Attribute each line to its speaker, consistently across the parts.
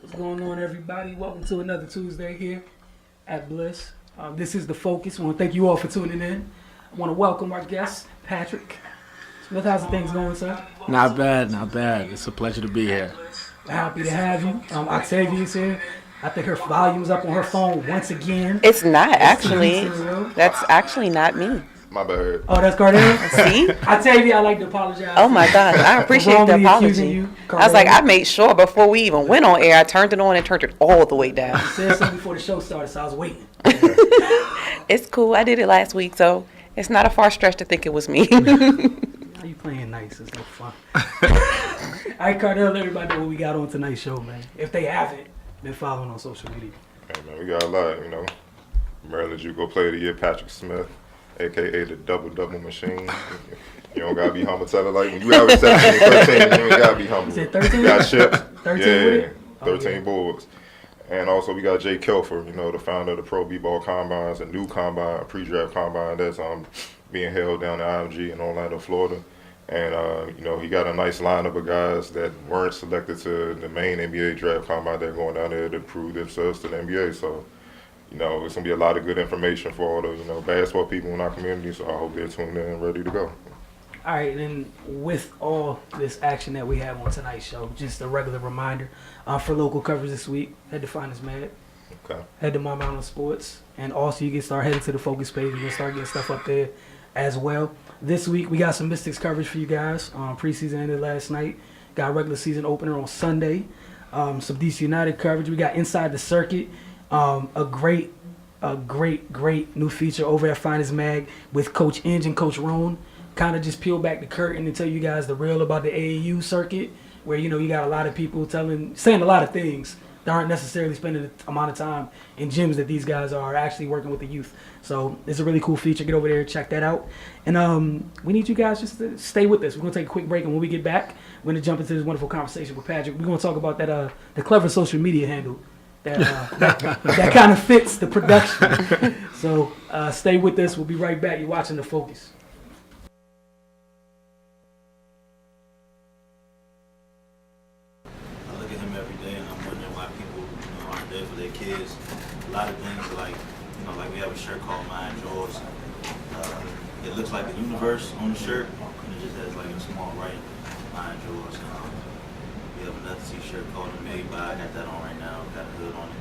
Speaker 1: What's going on, everybody? Welcome to another Tuesday here at Bliss. This is The Focus. I want to thank you all for tuning in. I want to welcome our guest, Patrick Smith. How's things going, sir?
Speaker 2: Not bad, not bad. It's a pleasure to be here.
Speaker 1: Happy to have you. Octavia's here. I think her volume's up on her phone once again.
Speaker 3: It's not actually. That's actually not me.
Speaker 4: My bad.
Speaker 1: Oh, that's Cardell?
Speaker 3: See?
Speaker 1: Octavia, I'd like to apologize.
Speaker 3: Oh my God, I appreciate the apology. I was like, I made sure before we even went on air, I turned it on and turned it all the way down.
Speaker 1: I said something before the show started, so I was waiting.
Speaker 3: It's cool. I did it last week, so it's not a far stretch to think it was me.
Speaker 1: How you playing nice? It's no fun. All right, Cardell, let everybody know what we got on tonight's show, man. If they haven't been following on social media.
Speaker 4: Hey, man, we got a lot, Maryland JUCO Player of the Year, Patrick Smith, a.k.a. the double machine. You don't got to be humble. Tell it like when you average 17, 13, you ain't got to be humble.
Speaker 1: Is it 13?
Speaker 4: We got chips.
Speaker 1: 13
Speaker 4: yeah,
Speaker 1: with it?
Speaker 4: 13 boards. And also we got Jay Kelfer, the founder of the Pro B-Ball Combines, a new combine, a pre-draft combine that's being held down in IMG in Orlando, Florida. And, he got a nice lineup of guys that weren't selected to the main NBA draft combine. They're going down there to prove themselves to the NBA. So, it's going to be a lot of good information for all the, basketball people in our community. So I hope they're tuned in and ready to go.
Speaker 1: All right, and with all this action that we have on tonight's show, just a regular reminder for local coverage this week, head to Find Us Mag.
Speaker 4: Okay.
Speaker 1: Head to My Mountain Sports. And also you can start heading to the Focus page. We're going to start getting stuff up there as well. This week we got some Mystics coverage for you guys. Preseason ended last night. Got regular season opener on Sunday. Some DC United coverage. We got Inside the Circuit. A great new feature over at Finest Mag with Coach Inge and Coach Roan. Kind of just peel back the curtain and tell you guys the real about the AAU circuit, where you got a lot of people saying a lot of things that aren't necessarily spending the amount of time in gyms that these guys are actually working with the youth. So it's a really cool feature. Get over there and check that out. And we need you guys just to stay with us. We're going to take a quick break, and when we get back, we're going to jump into this wonderful conversation with Patrick. We're going to talk about that the clever social media handle that kind of fits the production. So stay with us. We'll be right back. You're watching The Focus.
Speaker 5: A lot of things like we have a shirt called Mind Yours. It looks like the universe on the shirt, and it just has like a small writing, Mind Yours. We have another t-shirt called The Made By. I got that on right now, got a hood on it.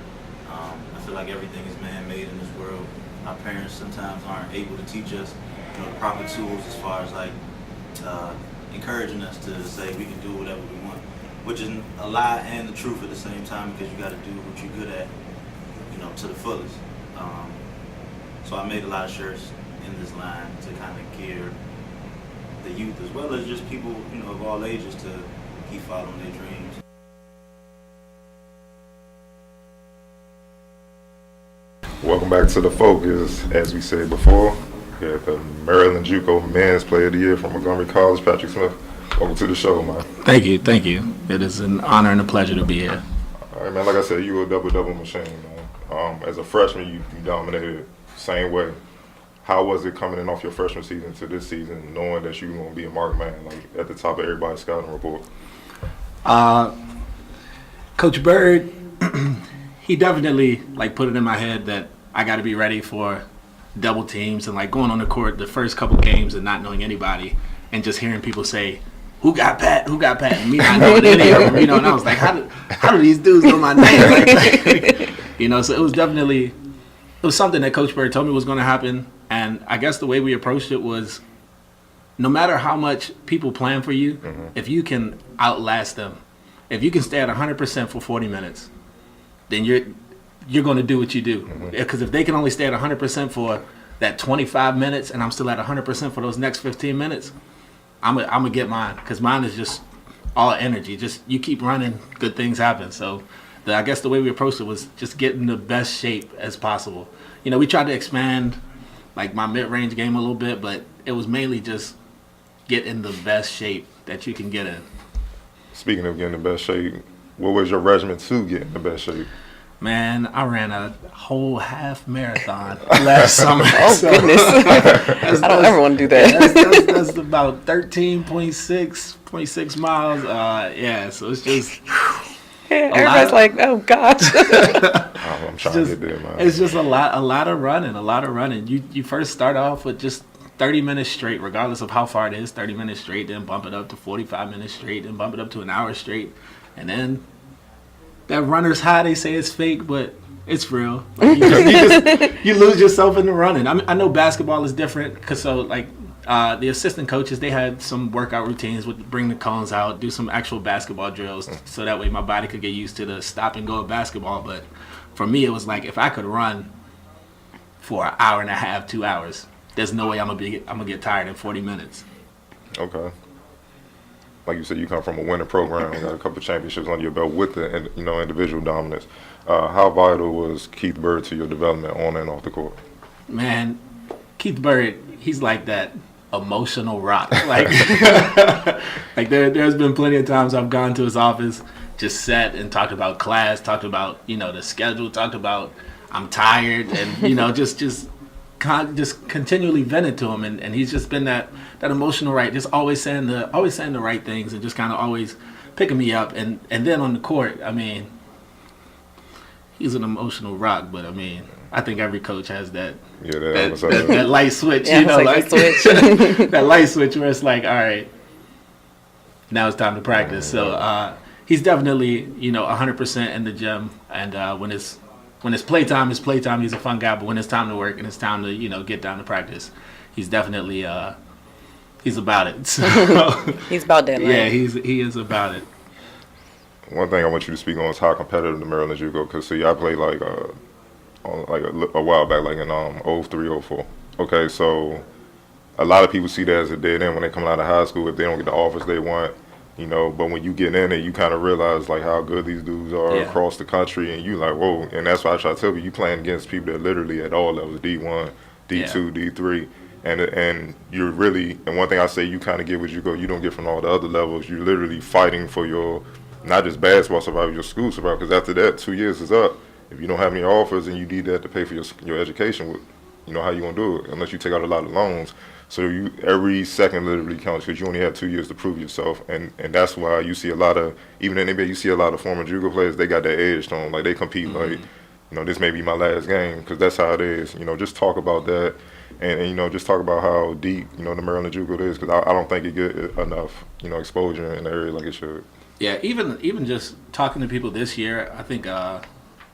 Speaker 5: I feel like everything is man-made in this world. Our parents sometimes aren't able to teach us the proper tools as far as encouraging us to say we can do whatever we want, which is a lie and the truth at the same time, because you got to do what you're good at, to the fullest. So I made a lot of shirts in this line to kind of gear the youth as well as just people, of all ages to keep following their dreams.
Speaker 4: Welcome back to The Focus. As we said before, we have the Maryland JUCO Men's Player of the Year from Montgomery College, Patrick Smith. Welcome to the show, man.
Speaker 2: Thank you. It is an honor and a pleasure to be here.
Speaker 4: All right, man. Like I said, you were a double machine, man. As a freshman, you dominated same way. How was it coming in off your freshman season to this season, knowing that you were going to be a marked man, at the top of everybody's scouting report?
Speaker 2: Coach Bird, he definitely put it in my head that I got to be ready for double teams and going on the court the first couple games and not knowing anybody and just hearing people say, Who got Pat? And me not knowing any of them, and I was like, how do these dudes know my name? So it was something that Coach Bird told me was going to happen. And I guess the way we approached it was, no matter how much people plan for you, if you can outlast them, if you can stay at 100% for 40 minutes, then you're going to do what you do. Because if they can only stay at 100% for that 25 minutes and I'm still at 100% for those next 15 minutes, I'm gonna get mine, because mine is just all energy. Just you keep running, good things happen. So I guess the way we approached it was just getting the best shape as possible. We tried to expand my mid-range game a little bit, but it was mainly just get in the best shape that you can get in.
Speaker 4: Speaking of getting in the best shape, what was your regimen to get in the best shape?
Speaker 2: Man, I ran a whole half marathon last summer.
Speaker 3: Oh, goodness. I don't ever want to do that.
Speaker 2: That's about 13.6 miles. So it's just
Speaker 3: Everybody's like, oh gosh.
Speaker 4: I'm trying to get there, man.
Speaker 2: It's just a lot of running. You first start off with just 30 minutes straight, regardless of how far it is, 30 minutes straight, then bump it up to 45 minutes straight, then bump it up to an hour straight. And then that runner's high, they say it's fake, but it's real. Like you lose yourself in the running. I know basketball is different because the assistant coaches, they had some workout routines with bring the cones out, do some actual basketball drills so that way my body could get used to the stop and go of basketball. But for me, it was like if I could run for an hour and a half, 2 hours, there's no way I'm gonna get tired in 40 minutes.
Speaker 4: Okay. Like you said, you come from a winning program, you got a couple of championships under your belt with the individual dominance. How vital was Keith Bird to your development on and off the court?
Speaker 2: Man, Keith Bird, he's like that emotional rock. Like, like there's been plenty of times I've gone to his office, just sat and talked about class, talked about the schedule, talked about I'm tired, and just continually vented to him, and he's just been that emotional right, just always saying the right things, and just kind of always picking me up, and then on the court, I mean, he's an emotional rock, but I mean, I think every coach has that light switch, switch. That light switch where it's like, all right, now it's time to practice. So he's definitely 100% in the gym, and when it's playtime, it's playtime. He's a fun guy, but when it's time to work and it's time to get down to practice, he's definitely he's about it. So,
Speaker 3: he's about that.
Speaker 2: Yeah, he is about it.
Speaker 4: One thing I want you to speak on is how competitive the Maryland JUCO. Because I played a while back, like in 03, 04. Okay, so a lot of people see that as a dead end when they come out of high school if they don't get the offers they want. But when you get in it, you kind of realize like how good these dudes are across the country, and you like, whoa. And that's why I try to tell you, you playing against people that literally at all levels, D1, D2, D3, and you're really. And one thing I say, you kind of get what you don't get from all the other levels. You're literally fighting for your not just basketball survival, your school survival. Because after that, 2 years is up. If you don't have any offers and you need that to pay for your education, how you gonna do it unless you take out a lot of loans. So every second literally counts because you only have 2 years to prove yourself, and that's why you see a lot of, even in the NBA, you see a lot of former JUCO players. They got that edge to them, like they compete like, this may be my last game because that's how it is. Just talk about that, and just talk about how deep the Maryland JUCO is, because I don't think it get enough exposure in the area like it should.
Speaker 2: Yeah, even just talking to people this year, I think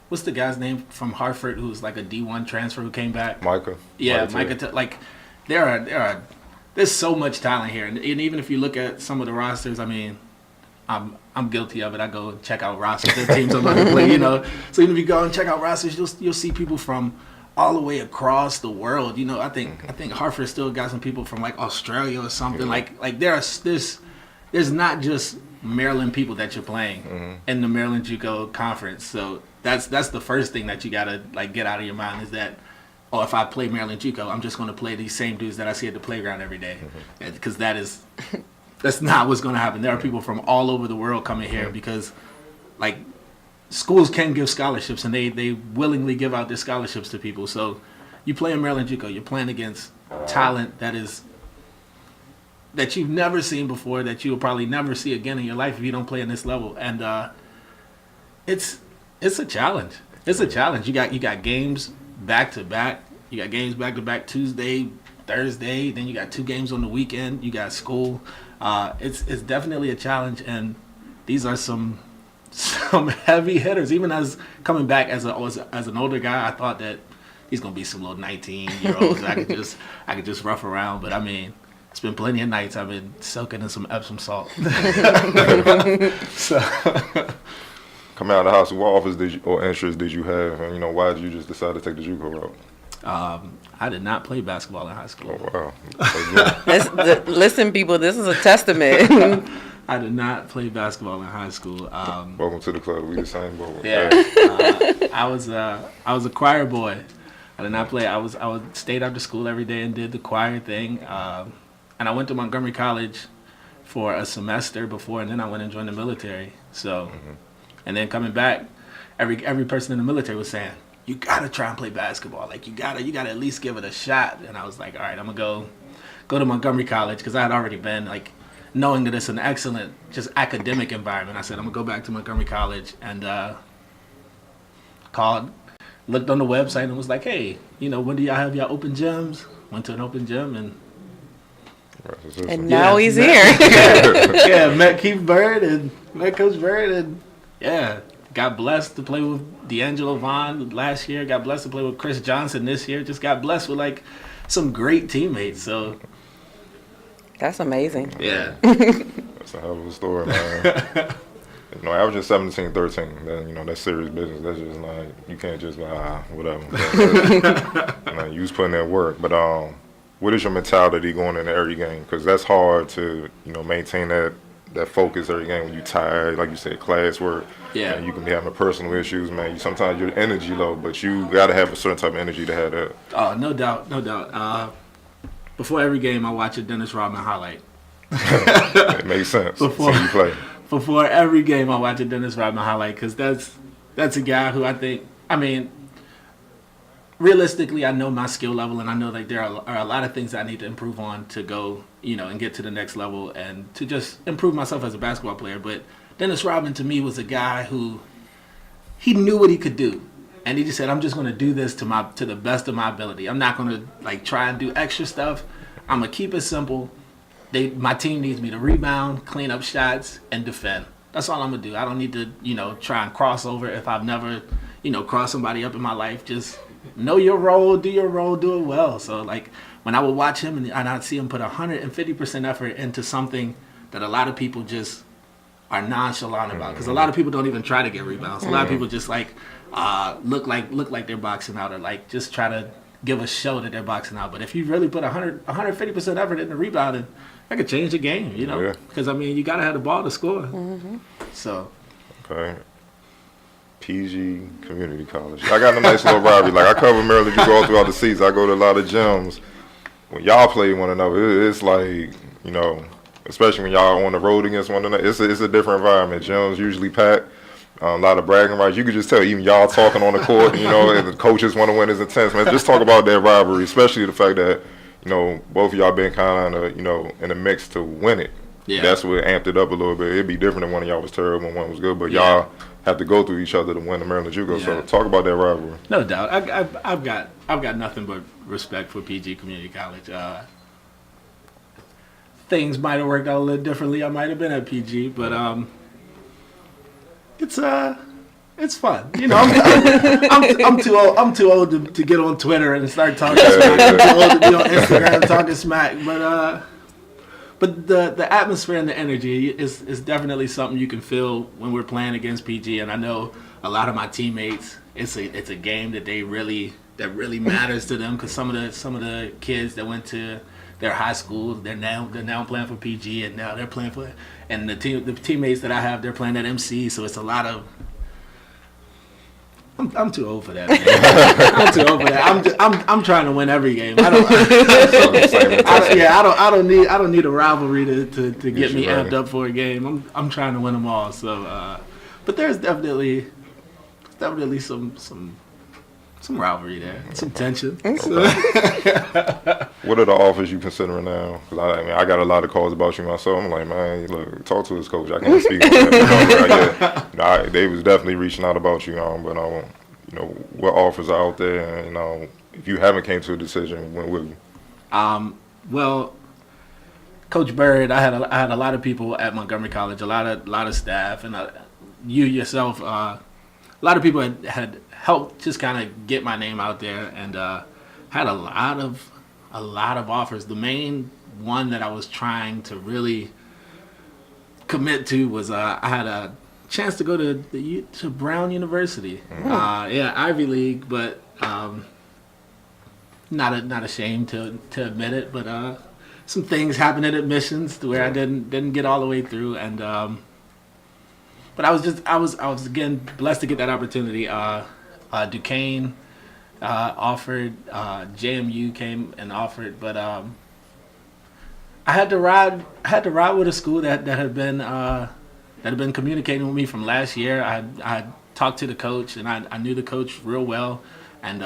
Speaker 2: what's the guy's name from Hartford who's like a D1 transfer who came back?
Speaker 4: Micah.
Speaker 2: Yeah, Micah. There's so much talent here, and even if you look at some of the rosters, I mean, I'm guilty of it. I go and check out rosters of teams I'm going to play, So even if you go and check out rosters, you'll see people from all the way across the world. I think Hartford still got some people from like Australia or something. Like there's not just Maryland people that you're playing in the Maryland JUCO conference. So that's the first thing that you gotta like get out of your mind is that, if I play Maryland JUCO, I'm just gonna play these same dudes that I see at the playground every day, because that's not what's gonna happen. There are people from all over the world coming here because, like, schools can give scholarships and they willingly give out their scholarships to people. So you play in Maryland JUCO, you're playing against talent that you've never seen before, that you'll probably never see again in your life if you don't play in this level. And it's a challenge. It's a challenge. You got games back to back. You got games back to back Tuesday, Thursday. Then you got 2 games on the weekend. You got school. It's definitely a challenge. And these are some heavy hitters. Even as coming back as an older guy, I thought that he's gonna be some little 19-year-olds I could just rough around. But I mean, it's been plenty of nights I've been soaking in some Epsom salt. So,
Speaker 4: coming out of the house, what offers or interest did you have, and why did you just decide to take the JUCO route?
Speaker 2: I did not play basketball in high school.
Speaker 4: Oh wow!
Speaker 3: Listen, people, this is a testament.
Speaker 2: I did not play basketball in high school.
Speaker 4: Welcome to the club. We the same boy.
Speaker 2: Yeah, I was a choir boy. I did not play. I stayed after school every day and did the choir thing. And I went to Montgomery College for a semester before, and then I went and joined the military. So, and then coming back, every person in the military was saying, "You gotta try and play basketball. Like you gotta at least give it a shot." And I was like, "All right, I'm gonna go to Montgomery College," because I had already been like knowing that it's an excellent, just academic environment, I said, I'm going to go back to Montgomery College and looked on the website and was like, hey, when do y'all have y'all open gyms? Went to an open gym
Speaker 3: and now he's here.
Speaker 2: Met Keith Bird and met Coach Bird and got blessed to play with D'Angelo Vaughn last year. Got blessed to play with Chris Johnson this year. Just got blessed with like some great teammates. So
Speaker 3: that's amazing.
Speaker 2: Yeah.
Speaker 4: That's a hell of a story, man. Averaging 17, 13, then, that's serious business. That's just like, you can't just whatever. You was putting in work. But what is your mentality going into every game? Because that's hard to, maintain that focus every game when you tired, like you said, classwork.
Speaker 2: Yeah.
Speaker 4: You can be having personal issues, man. Sometimes your energy low, but you got to have a certain type of energy to have that.
Speaker 2: Oh, no doubt. Before every game, I watch a Dennis Rodman highlight.
Speaker 4: It makes sense.
Speaker 2: Before
Speaker 4: you play.
Speaker 2: Before every game, I watch a Dennis Rodman highlight because that's a guy who realistically, I know my skill level and I know like there are a lot of things I need to improve on to go, and get to the next level and to just improve myself as a basketball player. But Dennis Rodman to me was a guy who he knew what he could do. And he just said, I'm just going to do this to the best of my ability. I'm not going to like try and do extra stuff. I'm going to keep it simple. My team needs me to rebound, clean up shots, and defend. That's all I'm going to do. I don't need to, try and cross over if I've never, crossed somebody up in my life. Just know your role, do it well. So, like, when I would watch him and I'd see him put 150% effort into something that a lot of people just are nonchalant about. Because a lot of people don't even try to get rebounds. A lot of people just, like, look like they're boxing out or, like, just try to give a show that they're boxing out. But if you really put 150% effort into rebounding, that could change the game, Because, you got to have the ball to score. Mm-hmm. So.
Speaker 4: Okay. PG Community College. I got a nice little rivalry. Like, I cover Maryland JUCO all throughout the season. I go to a lot of gyms. When y'all play one another, it's like, especially when y'all on the road against one another, it's a different environment. Gyms usually packed. A lot of bragging rights. You could just tell, even y'all talking on the court, and the coaches want to win is intense, man. Just talk about that rivalry, especially the fact that, both of y'all been kind of, in the mix to win it. Yeah. That's what amped it up a little bit. It'd be different if one of y'all was terrible and one was good, but y'all have to go through each other to win the Maryland JUCO. Yeah. So talk about that rivalry.
Speaker 2: No doubt. I've got nothing but respect for PG Community College. Things might have worked out a little differently. I might have been at PG, but it's fun. I'm too old to get on Twitter and start talking smack. I'm too old to be on Instagram talking smack. But the atmosphere and the energy is definitely something you can feel when we're playing against PG. And I know a lot of my teammates. It's a game that really matters to them because some of the kids that went to their high schools, they're now playing for PG, and now they're playing for, and the teammates that I have, they're playing at MC. So it's a lot of. I'm too old for that, man. I'm too old for that. I'm trying to win every game. I don't need a rivalry to get me amped up for a game. I'm trying to win them all. So, but there's definitely some rivalry there, some tension.
Speaker 4: What are the offers you considering now? Because I got a lot of calls about you myself. I'm like, man, look, talk to his coach. I can't speak on that. They was definitely reaching out about you, but what offers are out there? And if you haven't came to a decision, when will you?
Speaker 2: Well, Coach Bird, I had a lot of people at Montgomery College, a lot of staff, and you yourself. A lot of people had helped just kind of get my name out there, and had a lot of offers. The main one that I was trying to really commit to was I had a chance to go to Brown University. Ivy League, but not ashamed to admit it. But some things happened at admissions to where I didn't get all the way through, and but I was again blessed to get that opportunity. Duquesne offered, JMU came and offered, but I had to ride with a school that had been communicating with me from last year. I talked to the coach, and I knew the coach real well, and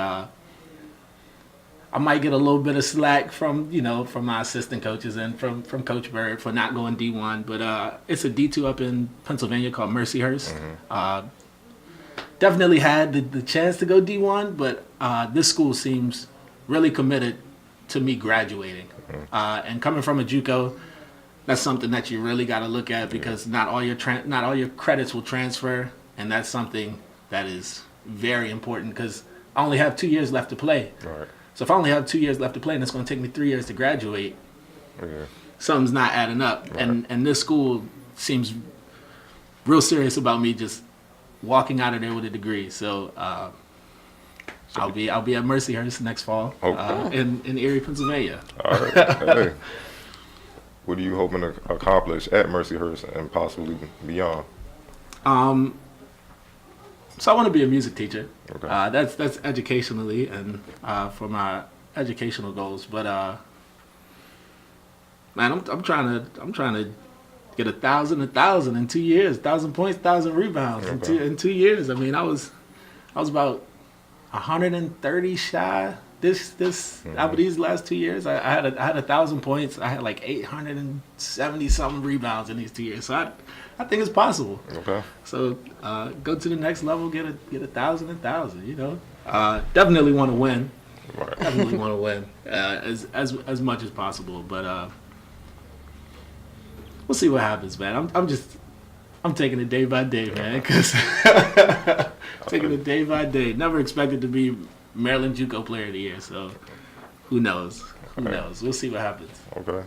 Speaker 2: I might get a little bit of slack from my assistant coaches and from Coach Bird for not going D1, but it's a D2 up in Pennsylvania called Mercyhurst. Definitely had the chance to go D1, but this school seems really committed to me graduating. And coming from a JUCO, that's something that you really got to look at because not all your credits will transfer, and that's something that is very important because I only have 2 years left to play.
Speaker 4: Right.
Speaker 2: So if I only have 2 years left to play and it's going to take me 3 years to graduate, something's not adding up. Right. And this school seems real serious about me just walking out of there with a degree. So I'll be at Mercyhurst next fall in Erie, Pennsylvania.
Speaker 4: All right. Hey. What are you hoping to accomplish at Mercyhurst and possibly beyond?
Speaker 2: So I want to be a music teacher.
Speaker 4: Okay.
Speaker 2: That's educationally and for my educational goals. But man, I'm trying to get 1,000 in 2 years, 1,000 points, 1,000 rebounds in 2 years. I mean, I was about 130 shy this out of these last 2 years. I had 1,000 points. I had like 870 something rebounds in these 2 years. So I think it's possible.
Speaker 4: Okay.
Speaker 2: So go to the next level, get 1,000. Definitely want to win.
Speaker 4: Right.
Speaker 2: Definitely want to win as much as possible. But we'll see what happens, man. I'm taking it day by day, man. Because taking it day by day. Never expected to be Maryland JUCO Player of the Year. So who knows? Who knows? We'll see what happens.
Speaker 4: Okay.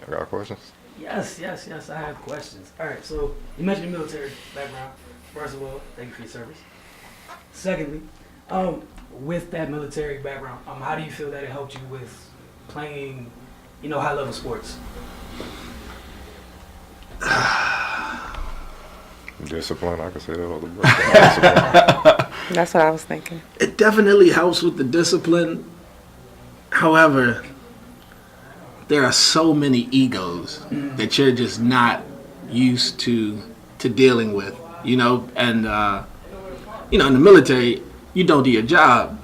Speaker 4: I got questions.
Speaker 1: Yes, I have questions. All right, so you mentioned your military background. First of all, thank you for your service. Secondly, with that military background, how do you feel that it helped you with playing, high-level sports?
Speaker 4: Discipline, I can say that all the time.
Speaker 3: That's what I was thinking.
Speaker 2: It definitely helps with the discipline. However, there are so many egos that you're just not used to dealing with, and in the military, you don't do your job,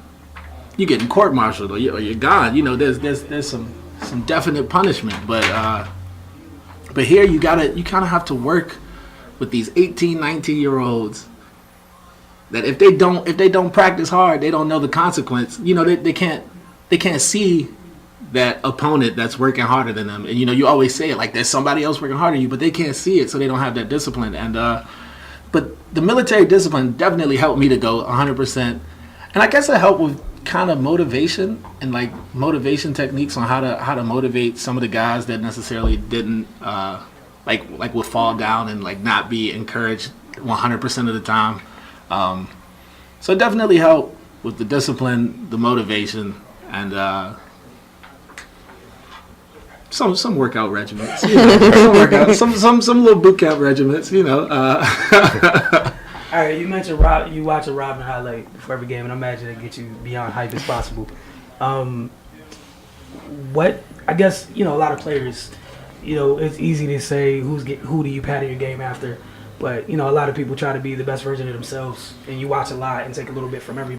Speaker 2: you getting court-martialed or you're gone. There's some definite punishment, but here you kind of have to work with these 18, 19-year-olds that if they don't practice hard, they don't know the consequence. They can't see that opponent that's working harder than them. And you always say it like there's somebody else working harder than you, but they can't see it, so they don't have that discipline. And but the military discipline definitely helped me to go 100%. And I guess it helped with kind of motivation and like motivation techniques on how to motivate some of the guys that necessarily didn't like would fall down and like not be encouraged 100% of the time. So it definitely helped with the discipline, the motivation, and some workout regimens, some little boot camp regimens,
Speaker 1: All right, you mentioned you watch a Robin highlight before every game, and I imagine it gets you beyond hype as possible. What I guess a lot of players, it's easy to say who do you pattern your game after, but a lot of people try to be the best version of themselves, and you watch a lot and take a little bit from everybody.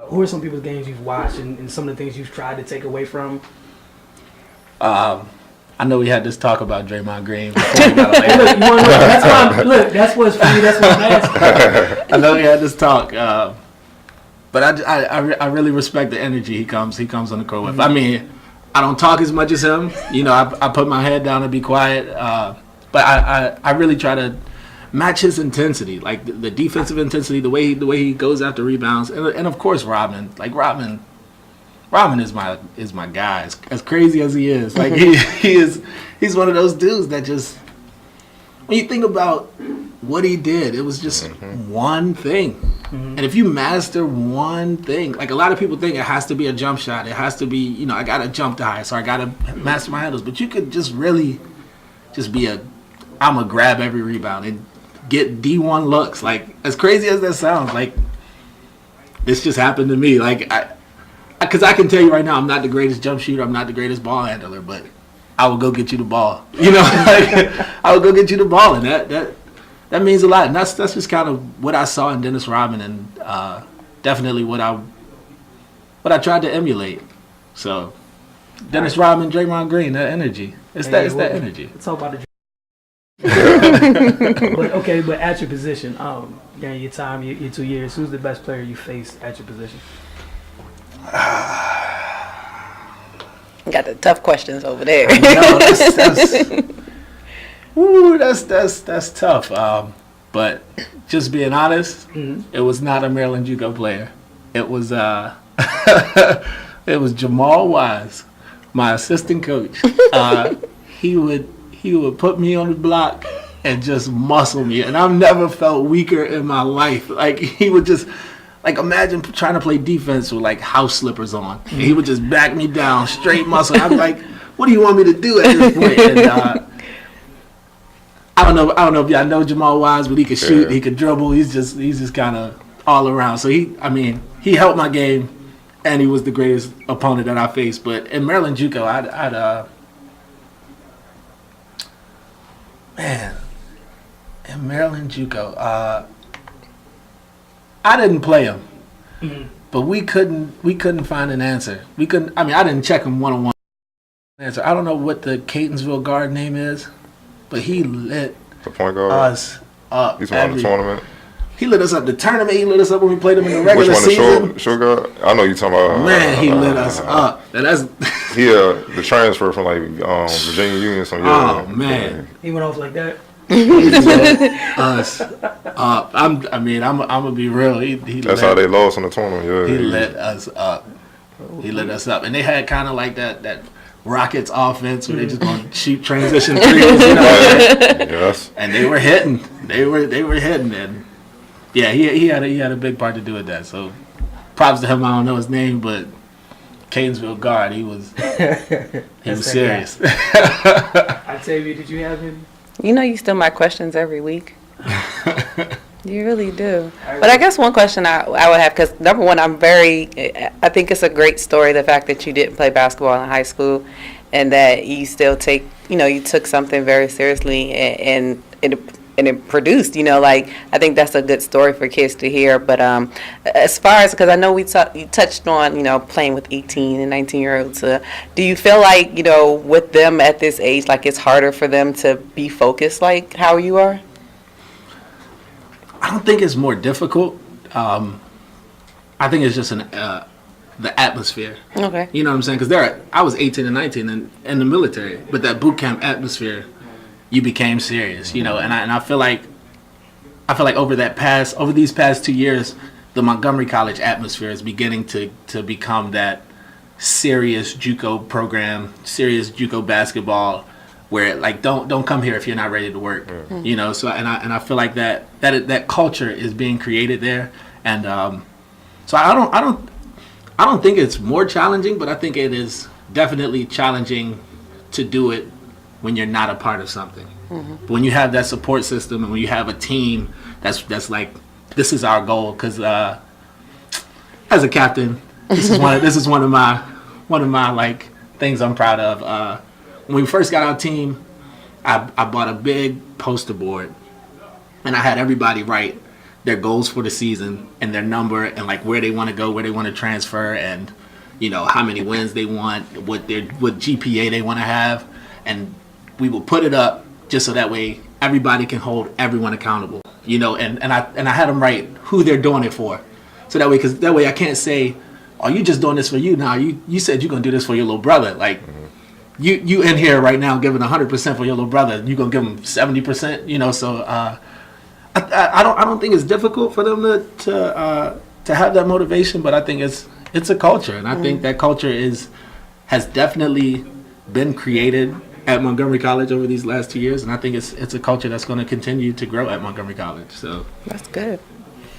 Speaker 1: Who are some people's games you've watched and some of the things you've tried to take away from?
Speaker 2: I know we had this talk about Draymond Green before we got on
Speaker 1: Look, that's what's for you. That's what's nasty.
Speaker 2: I know we had this talk, but I really respect the energy he comes on the court with. I mean, I don't talk as much as him. I put my head down and be quiet. But I really try to match his intensity, like the defensive intensity, the way he goes after rebounds, and of course Robin. Like Robin is my guy. As crazy as he is, like he's one of those dudes that just, when you think about what he did, it was just one thing. And if you master one thing, like a lot of people think it has to be a jump shot, it has to be, I gotta jump the highest, or I gotta master my handles, but you could just really just be I'm gonna grab every rebound and get D1 looks. Like, as crazy as that sounds, like this just happened to me. Like because I can tell you right now, I'm not the greatest jump shooter, I'm not the greatest ball handler, but I will go get you the ball. Like, I will go get you the ball, and that means a lot. And that's just kind of what I saw in Dennis Rodman, and definitely what I what I tried to emulate. So Dennis Rodman, Draymond Green, that energy. It's that energy.
Speaker 1: Let's talk about the. but at your position, during your time, your 2 years, who's the best player you faced at your position?
Speaker 3: Got the tough questions over there.
Speaker 2: No, that's tough. But just being honest, it was not a Maryland JUCO player. It was it was Jamal Wise, my assistant coach. He would put me on the block and just muscle me, and I've never felt weaker in my life. Like he would just. Like, imagine trying to play defense with, like, house slippers on. And he would just back me down, straight muscle. I'd be like, what do you want me to do at this point? And, I don't know if y'all know Jamal Wise, but he could shoot, he could dribble. He's just kind of all around. So, he helped my game, and he was the greatest opponent that I faced. But in Maryland JUCO, in Maryland JUCO, I didn't play him, but we couldn't find an answer. I didn't check him one-on-one. Answer. I don't know what the Catonsville guard name is, but he lit
Speaker 4: the point guard.
Speaker 2: Us up.
Speaker 4: He's won the tournament.
Speaker 2: He lit us up the tournament. He lit us up when we played him in the regular season.
Speaker 4: Which one, the short guard? I know you're talking about.
Speaker 2: Man, he lit us up. That's
Speaker 4: the transfer from like Virginia Union some years ago.
Speaker 2: Oh man,
Speaker 1: he went off like that.
Speaker 2: Us up. I'm gonna be real.
Speaker 4: That's how they lost in the tournament. Yeah,
Speaker 2: he lit us up. He lit us up, and they had kind of like that Rockets offense where they just gonna shoot transition threes.
Speaker 4: Yes.
Speaker 2: And they were hitting. They were hitting, and yeah, he had a big part to do with that. So props to him. I don't know his name, but Catonsville guard. He was serious.
Speaker 1: Octavia, did you have any?
Speaker 3: You know you steal my questions every week. You really do. But I guess one question I would have, because number one, I think it's a great story, the fact that you didn't play basketball in high school and that you still you took something very seriously and it produced, I think that's a good story for kids to hear. But as far as, because I know you touched on, playing with 18 and 19-year-olds, do you feel like, with them at this age, like it's harder for them to be focused like how you are?
Speaker 2: I don't think it's more difficult. I think it's just the atmosphere.
Speaker 3: Okay.
Speaker 2: You know what I'm saying? Because I was 18 and 19 in the military, but that boot camp atmosphere, you became serious, and I feel like over these past 2 years, the Montgomery College atmosphere is beginning to become that serious JUCO program, serious JUCO basketball, where like don't come here if you're not ready to work, So and I feel like that culture is being created there, and so I don't think it's more challenging, but I think it is definitely challenging to do it when you're not a part of something. But when you have that support system and when you have a team that's like, this is our goal, because as a captain, this is one of my like things I'm proud of. When we first got our team, I bought a big poster board and I had everybody write their goals for the season and their number and like where they want to go, where they want to transfer, and how many wins they want, what GPA they want to have, and we will put it up just so that way everybody can hold everyone accountable, and I had them write who they're doing it for, so that way I can't say, oh, you just doing this for you now. You said you're gonna do this for your little brother. Like you in here right now giving 100% for your little brother. You gonna give him 70%. So I don't think it's difficult for them to have that motivation, but I think it's a culture, and I think that culture has definitely been created at Montgomery College over these last 2 years, and I think it's a culture that's going to continue to grow at Montgomery College. So
Speaker 3: that's good.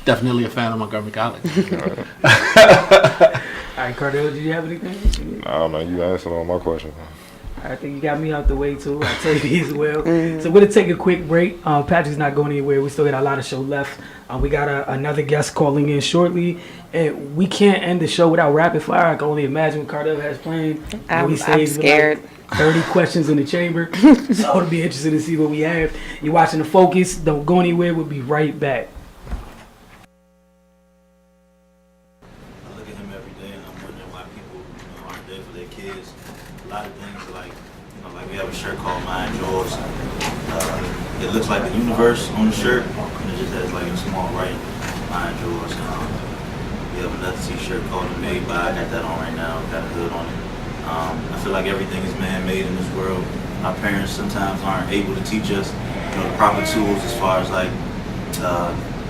Speaker 2: Definitely a fan of Montgomery College.
Speaker 1: All right, Cardell, did you have anything?
Speaker 4: I don't know. You answered all my questions.
Speaker 1: I think you got me out the way too. I'll tell you as well. So we're gonna take a quick break. Patrick's not going anywhere. We still got a lot of show left. We got another guest calling in shortly, and we can't end the show without rapid fire. I can only imagine what Cardell has planned.
Speaker 3: I'm scared.
Speaker 1: Like 30 questions in the chamber, so it'll be interesting to see what we have. You're watching The Focus. Don't go anywhere. We'll be right back.
Speaker 5: I look at him every day and I'm wondering shirt called Mind Yours. It looks like the universe on the shirt, and it just has like in small writing, Mind Yours. We have another t-shirt called The Made By. I got that on right now, got a hood on it. I feel like everything is man-made in this world. Our parents sometimes aren't able to teach us, the proper tools as far as like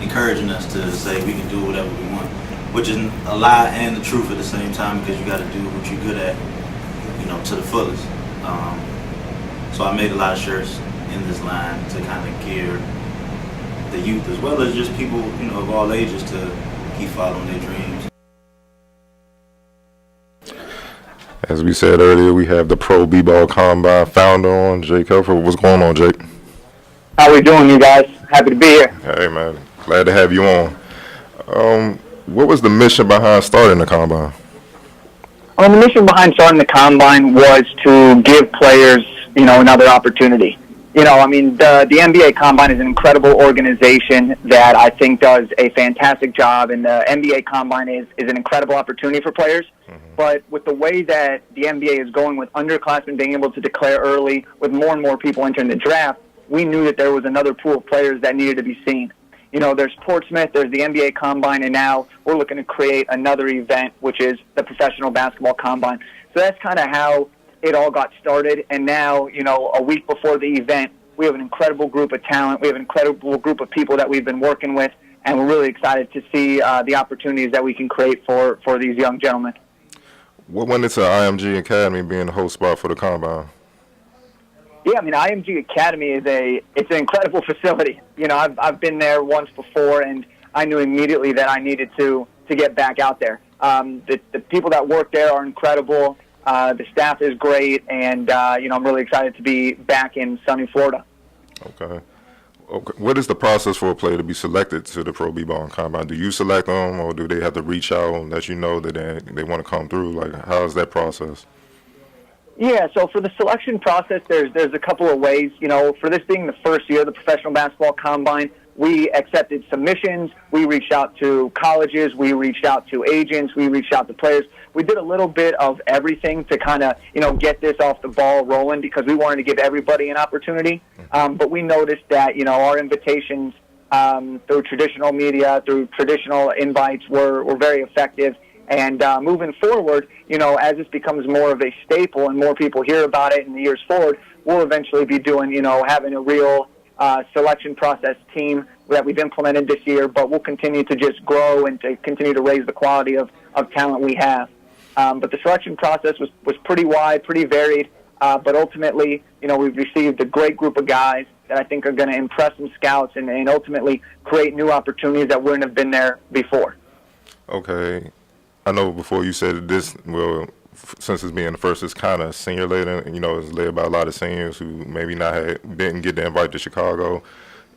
Speaker 5: encouraging us to say we can do whatever we want, which is a lie and the truth at the same time, because you got to do what you're good at, to the fullest. So I made a lot of shirts in this line to kind of gear the youth as well as just people, of all ages to keep following their dreams.
Speaker 4: As we said earlier, we have the Pro B-Ball Combine founder on, Jake Kelfer. What's going on, Jake?
Speaker 6: How we doing, you guys? Happy to be here.
Speaker 4: Hey, man. Glad to have you on. What was the mission behind starting the Combine?
Speaker 6: The mission behind starting the Combine was to give players, another opportunity. The NBA Combine is an incredible organization that I think does a fantastic job, and the NBA Combine is an incredible opportunity for players. Mm-hmm. But with the way that the NBA is going, with underclassmen being able to declare early, with more and more people entering the draft, we knew that there was another pool of players that needed to be seen. There's Portsmouth, there's the NBA Combine, and now we're looking to create another event, which is the Professional Basketball Combine. So that's kind of how it all got started. And now, a week before the event, we have an incredible group of talent. We have an incredible group of people that we've been working with, and we're really excited to see the opportunities that we can create for these young gentlemen.
Speaker 4: What went into IMG Academy being the host spot for the Combine?
Speaker 6: Yeah, IMG Academy it's an incredible facility. I've been there once before, and I knew immediately that I needed to get back out there. The people that work there are incredible. The staff is great, and I'm really excited to be back in sunny Florida.
Speaker 4: Okay. What is the process for a player to be selected to the Pro B-Ball Combine? Do you select them, or do they have to reach out and let you know that they want to come through? Like, how is that process?
Speaker 6: Yeah, so for the selection process, there's a couple of ways. For this being the first year of the Professional Basketball Combine, we accepted submissions. We reached out to colleges. We reached out to agents. We reached out to players. We did a little bit of everything to kind of, get this off the ball rolling, because we wanted to give everybody an opportunity. But we noticed that, our invitations through traditional media, through traditional invites were very effective. And moving forward, as this becomes more of a staple and more people hear about it in the years forward, we'll eventually be doing, having a real selection process team that we've implemented this year, but we'll continue to just grow and to continue to raise the quality of talent we have. But the selection process was pretty wide, pretty varied, but ultimately, we've received a great group of guys that I think are going to impress some scouts and ultimately create new opportunities that wouldn't have been there before.
Speaker 4: Okay. I know before you said this, since it's being the first, it's kind of senior-led, and, it's led by a lot of seniors who maybe didn't get the invite to Chicago.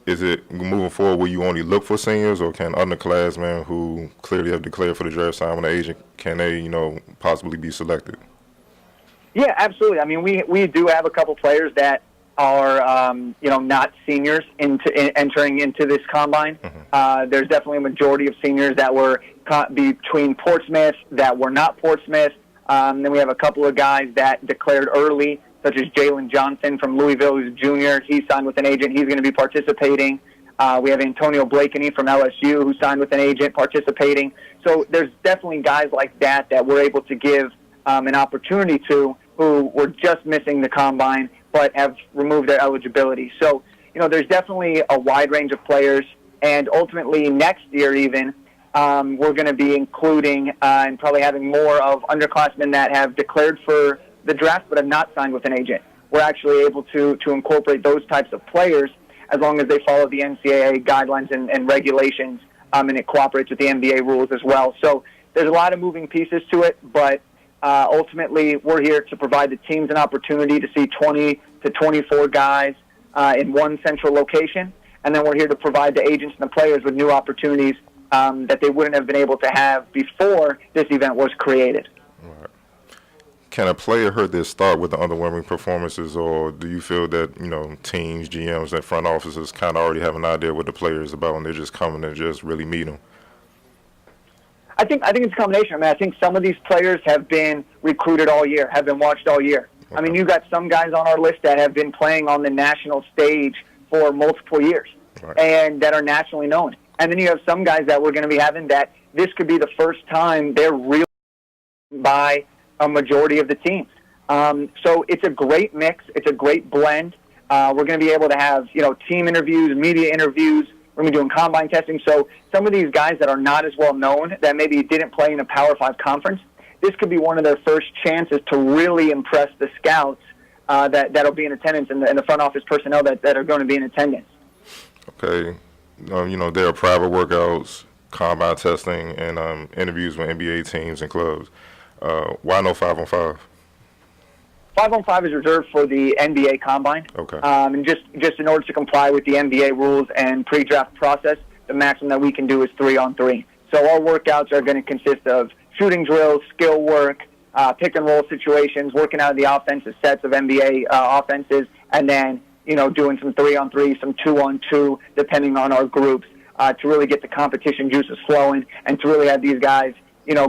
Speaker 4: Is it moving forward where you only look for seniors, or can underclassmen who clearly have declared for the draft sign with an agent, can they, possibly be selected? Yeah,
Speaker 6: absolutely. We do have a couple players that are, not seniors entering into this combine. Mm-hmm. There's definitely a majority of seniors that were between Portsmouth that were not Portsmouth. Then we have a couple of guys that declared early, such as Jalen Johnson from Louisville, who's a junior. He signed with an agent. He's going to be participating. We have Antonio Blakeney from LSU, who signed with an agent, participating. So there's definitely guys like that we're able to give an opportunity to, who were just missing the combine but have removed their eligibility. So, there's definitely a wide range of players. And ultimately next year even, we're going to be including and probably having more of underclassmen that have declared for the draft but have not signed with an agent. We're actually able to incorporate those types of players as long as they follow the NCAA guidelines and regulations, and it cooperates with the NBA rules as well. So there's a lot of moving pieces to it, but ultimately we're here to provide the teams an opportunity to see 20 to 24 guys in one central location, and then we're here to provide the agents and the players with new opportunities that they wouldn't have been able to have before this event was created.
Speaker 4: Right. Can a player hurt their start with the underwhelming performances, or do you feel that, teams, GMs, and front offices kind of already have an idea what the player is about and they're just coming and just really meet them?
Speaker 6: I think it's a combination. I think some of these players have been recruited all year, have been watched all year. I mean, you got some guys on our list that have been playing on the national stage for multiple years and that are nationally known. And then you have some guys that we're going to be having that this could be the first time they're really by a majority of the teams. So it's a great mix. It's a great blend. We're going to be able to have, team interviews, media interviews. We're going to be doing combine testing. So some of these guys that are not as well known, that maybe didn't play in a Power 5 conference, this could be one of their first chances to really impress the scouts that'll be in attendance and the front office personnel that are going to be in attendance.
Speaker 4: Okay. There are private workouts, combine testing, and interviews with NBA teams and clubs. Why no 5-on-5?
Speaker 6: 5-on-5 is reserved for the NBA combine.
Speaker 4: Okay.
Speaker 6: And just in order to comply with the NBA rules and pre-draft process, the maximum that we can do is 3-on-3. So our workouts are going to consist of shooting drills, skill work, pick and roll situations, working out of the offensive sets of NBA offenses, and then doing some 3-on-3, some 2-on-2, depending on our groups, to really get the competition juices flowing and to really have these guys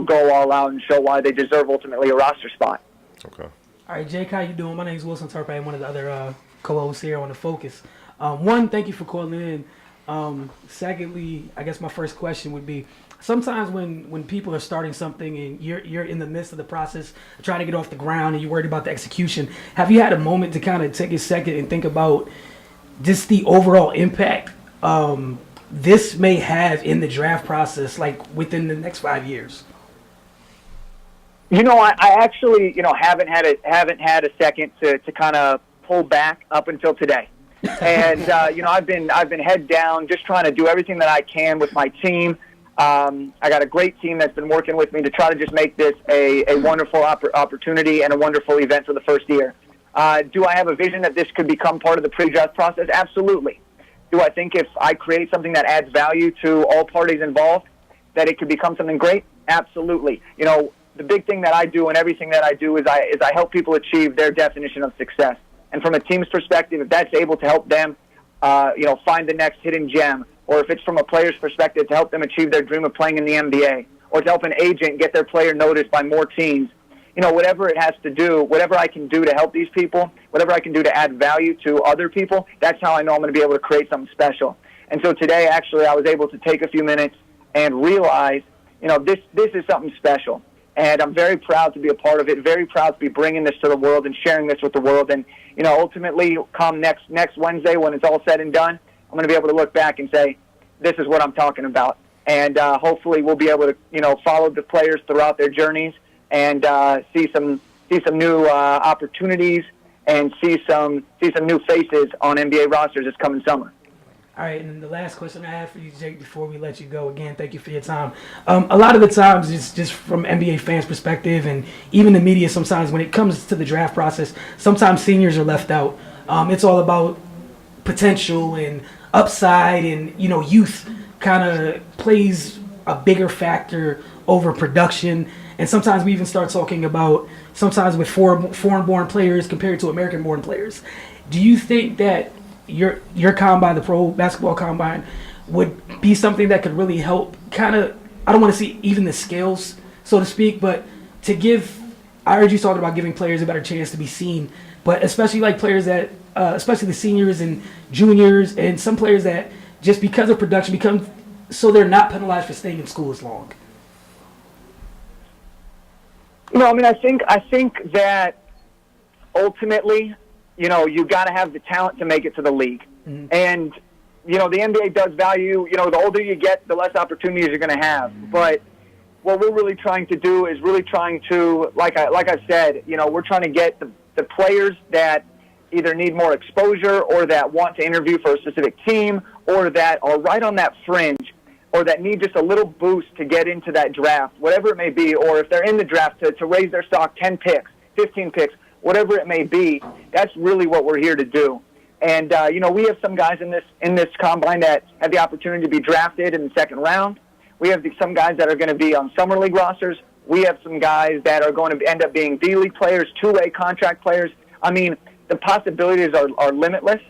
Speaker 6: go all out and show why they deserve ultimately a roster spot.
Speaker 4: Okay.
Speaker 1: All right, Jake, how you doing? My name is Wilson Tarpe. I'm one of the other co-hosts here on The Focus. One, thank you for calling in. Secondly, I guess my first question would be, sometimes when people are starting something and you're in the midst of the process, trying to get off the ground and you're worried about the execution, have you had a moment to kind of take a second and think about just the overall impact this may have in the draft process, like within the next 5 years?
Speaker 6: I actually, haven't had a second to kind of pull back up until today. And, I've been head down, just trying to do everything that I can with my team. I got a great team that's been working with me to try to just make this a wonderful opportunity and a wonderful event for the first year. Do I have a vision that this could become part of the pre-draft process? Absolutely. Do I think if I create something that adds value to all parties involved, that it could become something great? Absolutely. The big thing that I do and everything that I do is I help people achieve their definition of success. And from a team's perspective, if that's able to help them, find the next hidden gem, or if it's from a player's perspective to help them achieve their dream of playing in the NBA, or to help an agent get their player noticed by more teams, whatever it has to do, whatever I can do to help these people, whatever I can do to add value to other people, that's how I know I'm going to be able to create something special. And so today, actually, I was able to take a few minutes and realize, this is something special. And I'm very proud to be a part of it, very proud to be bringing this to the world and sharing this with the world. And, ultimately, come next Wednesday when it's all said and done, I'm going to be able to look back and say, this is what I'm talking about. And hopefully we'll be able to, follow the players throughout their journeys and see some new opportunities and see some new faces on NBA rosters this coming summer.
Speaker 1: All right, and the last question I have for you, Jake, before we let you go, again, thank you for your time. A lot of the times, it's just from NBA fans' perspective and even the media sometimes, when it comes to the draft process, sometimes seniors are left out. It's all about potential and upside, and, youth kind of plays a bigger factor over production. And sometimes we even start talking about sometimes with foreign-born players compared to American-born players. Do you think that your combine, the pro basketball combine, would be something that could really help kind of, I don't want to see even the scales, so to speak, but to give, I heard you talking about giving players a better chance to be seen, but especially like players that, especially the seniors and juniors and some players that just because of production become, so they're not penalized for staying in school as long.
Speaker 6: I think that ultimately, you got to have the talent to make it to the league. Mm-hmm. And, the NBA does value, the older you get, the less opportunities you're going to have. Mm-hmm. But what we're really trying to do is really trying to, like I said, we're trying to get the players that either need more exposure or that want to interview for a specific team or that are right on that fringe or that need just a little boost to get into that draft, whatever it may be, or if they're in the draft to raise their stock 10 picks, 15 picks, whatever it may be. That's really what we're here to do. And, we have some guys in this combine that have the opportunity to be drafted in the second round. We have some guys that are going to be on summer league rosters. We have some guys that are going to end up being D-League players, two-way contract players. I mean, the possibilities are limitless,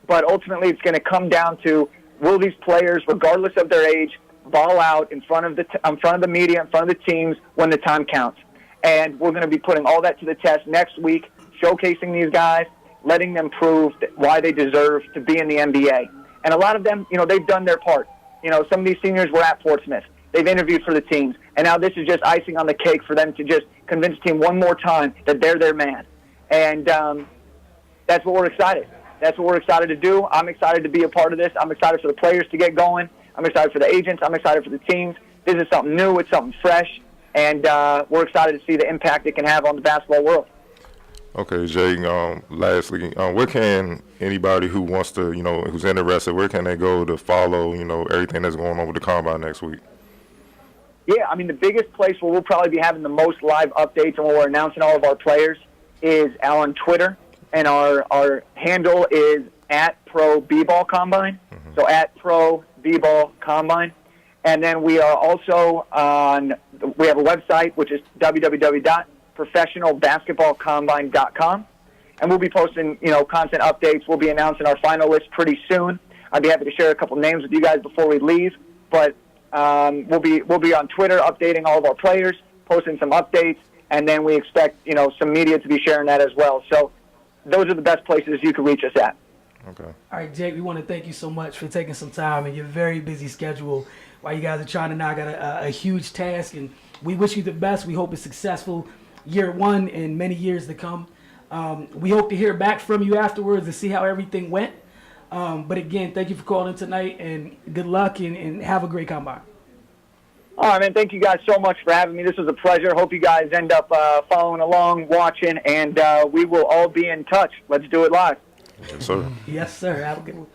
Speaker 6: but ultimately it's going to come down to, will these players, regardless of their age, ball out in front of the media, in front of the teams when the time counts? And we're going to be putting all that to the test next week, showcasing these guys, letting them prove why they deserve to be in the NBA. And a lot of them, they've done their part. Some of these seniors were at Portsmouth. They've interviewed for the teams. And now this is just icing on the cake for them to just convince the team one more time that they're their man. And that's what we're excited. That's what we're excited to do. I'm excited to be a part of this. I'm excited for the players to get going. I'm excited for the agents. I'm excited for the teams. This is something new. It's something fresh. And we're excited to see the impact it can have on the basketball world.
Speaker 4: Okay, Jay, lastly, where can anybody who wants to, who's interested, where can they go to follow, everything that's going on with the Combine next week?
Speaker 6: Yeah, I mean, the biggest place where we'll probably be having the most live updates and where we're announcing all of our players is on Twitter. And our handle is @Pro B-Ball Combine. Mm-hmm. So @Pro B-Ball Combine. And then we are also we have a website, which is www.professionalbasketballcombine.com. And we'll be posting, constant updates. We'll be announcing our final list pretty soon. I'd be happy to share a couple names with you guys before we leave. But we'll be on Twitter updating all of our players, posting some updates, and then we expect, some media to be sharing that as well. So those are the best places you can reach us at.
Speaker 4: Okay.
Speaker 1: All right, Jake, we want to thank you so much for taking some time in your very busy schedule while you guys are trying to knock out a huge task. And we wish you the best. We hope it's successful year one and many years to come. We hope to hear back from you afterwards to see how everything went. But again, thank you for calling tonight, and good luck, and have a great Combine.
Speaker 6: All right, man. Thank you guys so much for having me. This was a pleasure. Hope you guys end up following along, watching, and we will all be in touch. Let's do it live.
Speaker 4: Yes, sir.
Speaker 1: Yes, sir. Have a good one.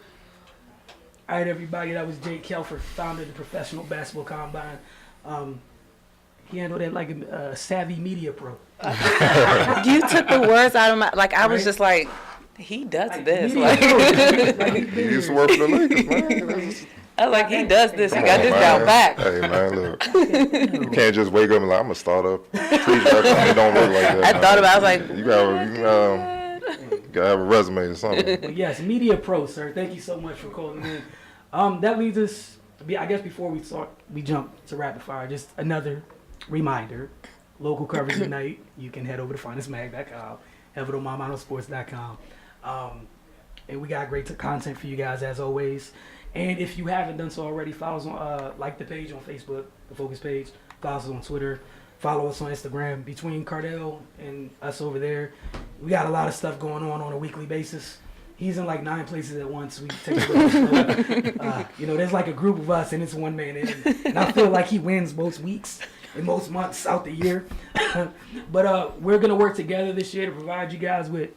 Speaker 1: All right, everybody. That was Jake Kelfer, founder of the Professional Basketball Combine. He handled that like a savvy media pro.
Speaker 3: You took the words out of my, I was just like, he does this.
Speaker 4: He used to work for the Lakers, man.
Speaker 3: I was like, he does this. He got this down back.
Speaker 4: Hey, man, look. You can't just wake up and like, I'm going to start up. It don't work like that.
Speaker 3: I thought about it. I was like,
Speaker 4: you gotta have a resume or something.
Speaker 1: But yes, media pro, sir. Thank you so much for calling in. That leads us, I guess before we jump to rapid fire, just another reminder. Local coverage tonight. You can head over to finestmag.com, head over to mymonosports.com. And we got great content for you guys as always. And if you haven't done so already, follow us on, like the page on Facebook, the Focus page. Follow us on Twitter. Follow us on Instagram. Between Cardell and us over there, we got a lot of stuff going on a weekly basis. He's in like 9 places at once. We take a little slow. There's like a group of us, and it's one man. And I feel like he wins most weeks and most months out the year. But we're going to work together this year to provide you guys with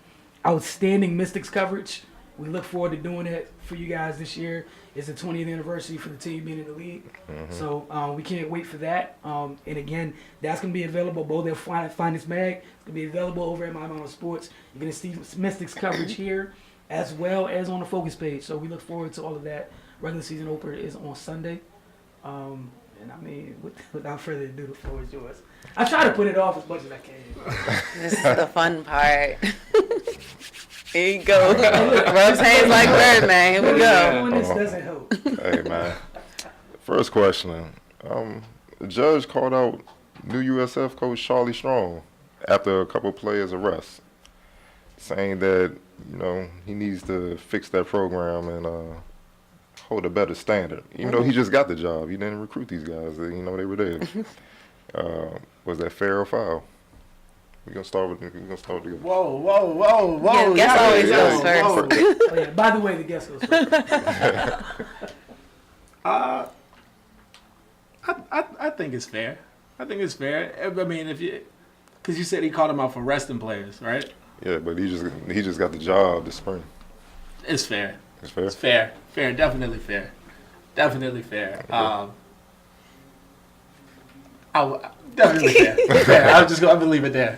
Speaker 1: outstanding Mystics coverage. We look forward to doing that for you guys this year. It's the 20th anniversary for the team being in the league. Mm-hmm. So we can't wait for that. And again, that's going to be available both at Finest Mag. It's going to be available over at My Sports. You're going to see Mystics coverage here as well as on the Focus page. So we look forward to all of that. Regular season opener is on Sunday. And I mean, without further ado, the floor is yours. I try to put it off as much as I can.
Speaker 3: This is the fun part. Here you go. Rubs hands like Birdman. Here we go.
Speaker 1: This doesn't help.
Speaker 4: Hey, man. First question. The judge called out new USF coach Charlie Strong after a couple players' arrests, saying that, he needs to fix that program and hold a better standard. Even though he just got the job, he didn't recruit these guys. They were there. Was that fair or foul? We're gonna start with the
Speaker 2: Whoa.
Speaker 3: Yeah, guest always goes first.
Speaker 1: Oh, yeah. By the way, the guest goes first.
Speaker 2: I think it's fair. I mean, because you said he called him out for resting players, right?
Speaker 4: Yeah, but he just got the job this spring.
Speaker 2: It's fair.
Speaker 4: It's fair.
Speaker 2: It's fair. Fair. Definitely fair. Definitely fair.
Speaker 4: Okay.
Speaker 2: Definitely fair. I'm gonna leave it there.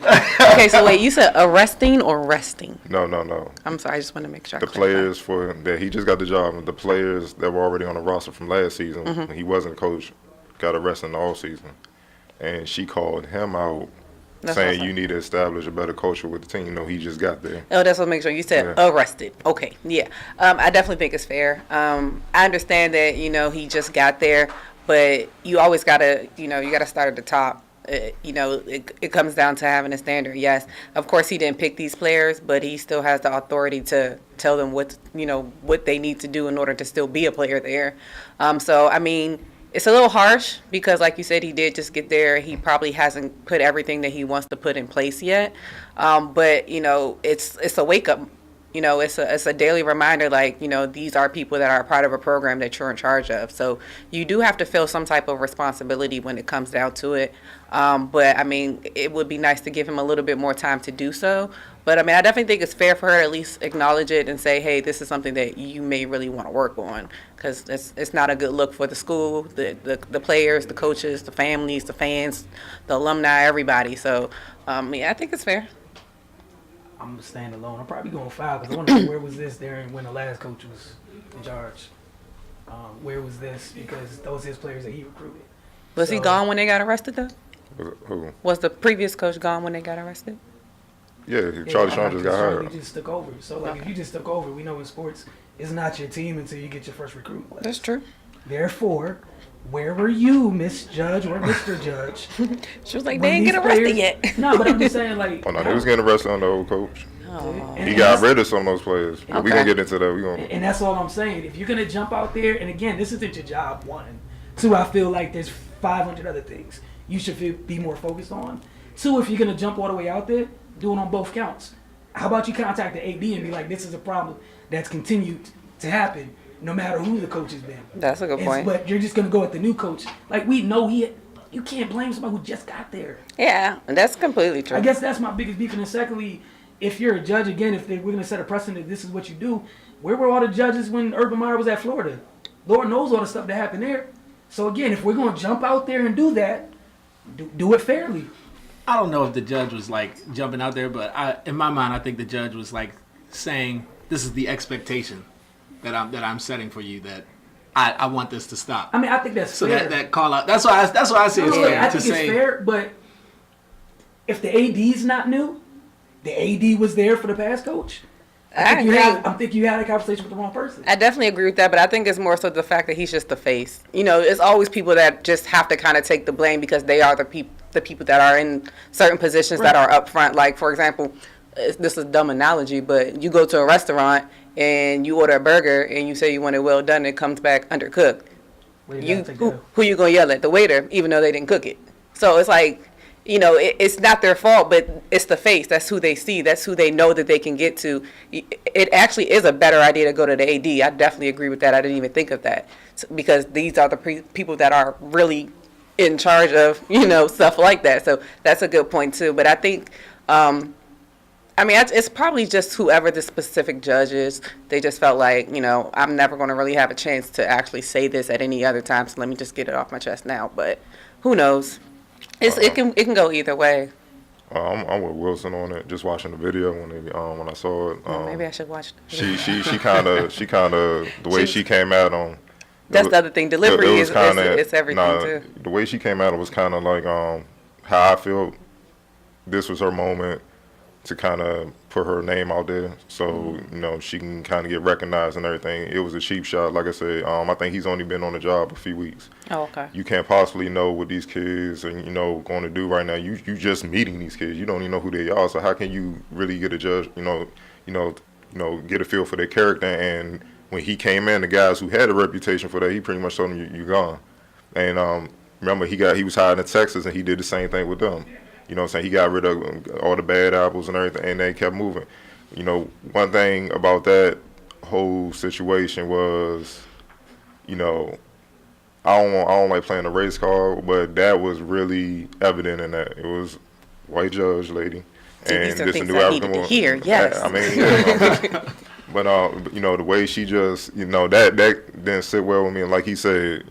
Speaker 3: Okay, so wait, you said arresting or resting?
Speaker 4: No.
Speaker 3: I'm sorry, I just want to make sure.
Speaker 4: The players that he just got the job, the players that were already on the roster from last season, when he wasn't coach, got arrested in the off season, and she called him out, saying you need to establish a better culture with the team. He just got there.
Speaker 3: Oh, that's what I make sure you said arrested. Okay, yeah. I definitely think it's fair. I understand that he just got there, but you always gotta you gotta start at the top. it comes down to having a standard. Yes, of course he didn't pick these players, but he still has the authority to tell them what they need to do in order to still be a player there. So I mean, it's a little harsh because, like you said, he did just get there. He probably hasn't put everything that he wants to put in place yet. But it's a wake up. It's a daily reminder, like, these are people that are a part of a program that you're in charge of. So you do have to feel some type of responsibility when it comes down to it. But, I mean, it would be nice to give him a little bit more time to do so. But, I mean, I definitely think it's fair for her to at least acknowledge it and say, hey, this is something that you may really want to work on, because it's not a good look for the school, the players, the coaches, the families, the fans, the alumni, everybody. So, I think it's fair.
Speaker 1: I'm gonna stand alone. I'm probably going 5 because I want to know where was this during when the last coach was in charge. Where was this? Because those his players that he recruited.
Speaker 3: Was he gone when they got arrested though?
Speaker 4: Who?
Speaker 3: Was the previous coach gone when they got arrested?
Speaker 4: Yeah, Charlie Strong just got hired.
Speaker 1: He just took over. So if you just took over, we know in sports it's not your team until you get your first recruit.
Speaker 3: That's true.
Speaker 1: Therefore, where were you, Miss Judge or Mr. Judge?
Speaker 3: She was like, they ain't get arrested yet.
Speaker 1: No, but I'm just saying, like.
Speaker 4: Oh no, they was getting arrested under the old coach.
Speaker 3: Oh.
Speaker 4: He got rid of some of those players.
Speaker 3: Okay.
Speaker 4: We gonna get into that.
Speaker 1: And that's all I'm saying. If you're gonna jump out there, and again, this isn't your job. 1, 2, I feel like there's 500 other things you should be more focused on. 2, if you're gonna jump all the way out there, do it on both counts. How about you contact the AD and be like, this is a problem that's continued to happen, no matter who the coach has been.
Speaker 3: That's a good point.
Speaker 1: But you're just gonna go at the new coach. Like, we know you can't blame somebody who just got there.
Speaker 3: Yeah, that's completely true.
Speaker 1: I guess that's my biggest beef. And then secondly, if you're a judge, again, we're going to set a precedent, this is what you do. Where were all the judges when Urban Meyer was at Florida? Lord knows all the stuff that happened there. So again, if we're going to jump out there and do that, do it fairly.
Speaker 2: I don't know if the judge was like jumping out there, but in my mind, I think the judge was like saying, "This is the expectation that I'm setting for you. That I want this to stop."
Speaker 1: I mean, I think that's
Speaker 2: so
Speaker 1: fair.
Speaker 2: that call out. That's why I say it's fair.
Speaker 1: I think it's fair, but if the AD's not new, the AD was there for the past coach. I think you had a conversation with the wrong person.
Speaker 3: I definitely agree with that, but I think it's more so the fact that he's just the face. It's always people that just have to kind of take the blame because they are the people that are in certain positions that are up front. Like, for example, this is a dumb analogy, but you go to a restaurant and you order a burger and you say you want it well done, and it comes back undercooked. Who you gonna yell at? The waiter, even though they didn't cook it. So it's like, it's not their fault, but it's the face. That's who they see. That's who they know that they can get to. It actually is a better idea to go to the AD. I definitely agree with that. I didn't even think of that because these are the people that are really in charge of, stuff like that. So that's a good point too. But I think, it's probably just whoever the specific judge is. They just felt like, I'm never going to really have a chance to actually say this at any other time. So let me just get it off my chest now. But who knows? It can go either way.
Speaker 4: I'm with Wilson on it. Just watching the video when I saw it.
Speaker 3: Maybe I should watch.
Speaker 4: She kind of the way she came out on.
Speaker 3: That's the other thing. Delivery is everything too.
Speaker 4: The way she came out, it was kind of like how I feel. This was her moment to kind of put her name out there, so she can kind of get recognized and everything. It was a cheap shot, like I said. I think he's only been on the job a few weeks.
Speaker 3: Oh, okay.
Speaker 4: You can't possibly know what these kids are, going to do right now. You just meeting these kids. You don't even know who they are. So how can you really get a judge? Get a feel for their character. And when he came in, the guys who had a reputation for that, he pretty much told them, "You're gone." And remember, he was hired in Texas, and he did the same thing with them. You know what I'm saying? He got rid of all the bad apples and everything, and they kept moving. One thing about that whole situation was, I don't like playing the race card, but that was really evident in that. It was white judge lady, and this a new African woman.
Speaker 3: Here, yes.
Speaker 4: But the way she just, that didn't sit well with me. And like he said,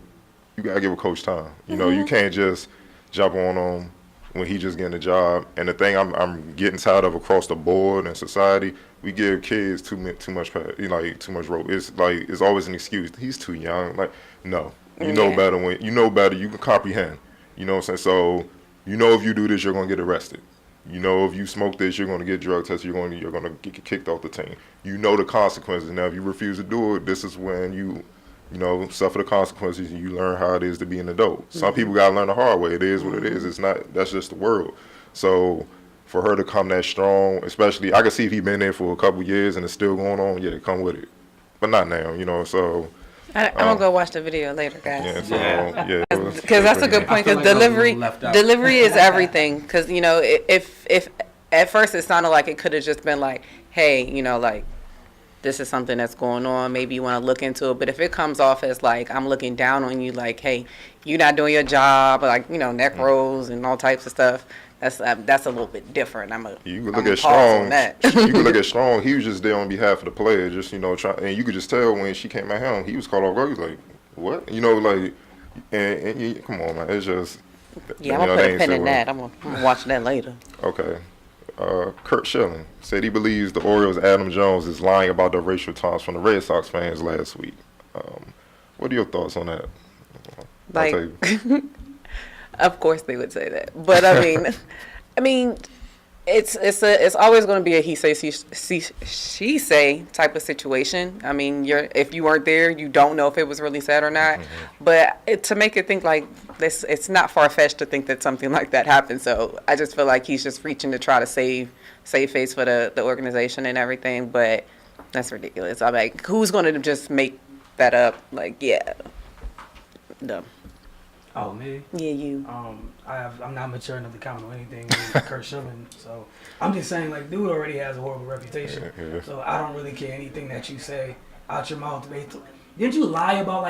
Speaker 4: you gotta give a coach time. You can't just jump on him when he just getting a job. And the thing I'm getting tired of across the board in society, we give kids too much rope. It's like it's always an excuse. He's too young. Like, no, know better. When you know better, you can comprehend. You know what I'm saying? So if you do this, you're gonna get arrested. If you smoke this, you're gonna get drug tested. You're gonna get kicked off the team. The consequences. Now, if you refuse to do it, this is when you you know, suffer the consequences, and you learn how it is to be an adult. Some people gotta learn the hard way. It is what it is. It's not. That's just the world. So for her to come that strong, especially, I can see if he'd been there for a couple years and it's still going on. Yeah, come with it, but not now. You know, so.
Speaker 3: I'm gonna go watch the video later, guys.
Speaker 4: Yeah, so, yeah.
Speaker 3: Because that's a good point. Because delivery is everything. Because you know, if at first it sounded like it could have just been like, hey, you know, like this is something that's going on. Maybe you want to look into it. But if it comes off as like I'm looking down on you, like, hey, you're not doing your job, like you know, neck rolls and all types of stuff. That's a little bit different.
Speaker 4: You could look at Strong. You could look at Strong. He was just there on behalf of the player, just you know, and you could just tell when she came at him, he was caught off guard. He was like, "What?" You know, like, and come on, man, it's just.
Speaker 3: Yeah, I'm gonna put a pin in that. I'm gonna watch that later.
Speaker 4: Okay. Kurt Schilling said he believes the Orioles' Adam Jones is lying about the racial taunts from the Red Sox fans last week. What are your thoughts on that?
Speaker 3: Like, of course they would say that, but I mean, it's always going to be a he say she say type of situation. I mean, if you weren't there, you don't know if it was really said or not. Mm-hmm. But to make it think like this, it's not far fetched to think that something like that happened. So I just feel like he's just reaching to try to save face for the organization and everything. But that's ridiculous. I'm like, who's going to just make that up? Like, yeah, dumb.
Speaker 1: Oh, me?
Speaker 3: Yeah, you.
Speaker 1: I'm not mature enough to comment on anything with Kurt Schilling, so I'm just saying, like, dude already has a horrible reputation, so I don't really care anything that you say out your mouth. Didn't you lie about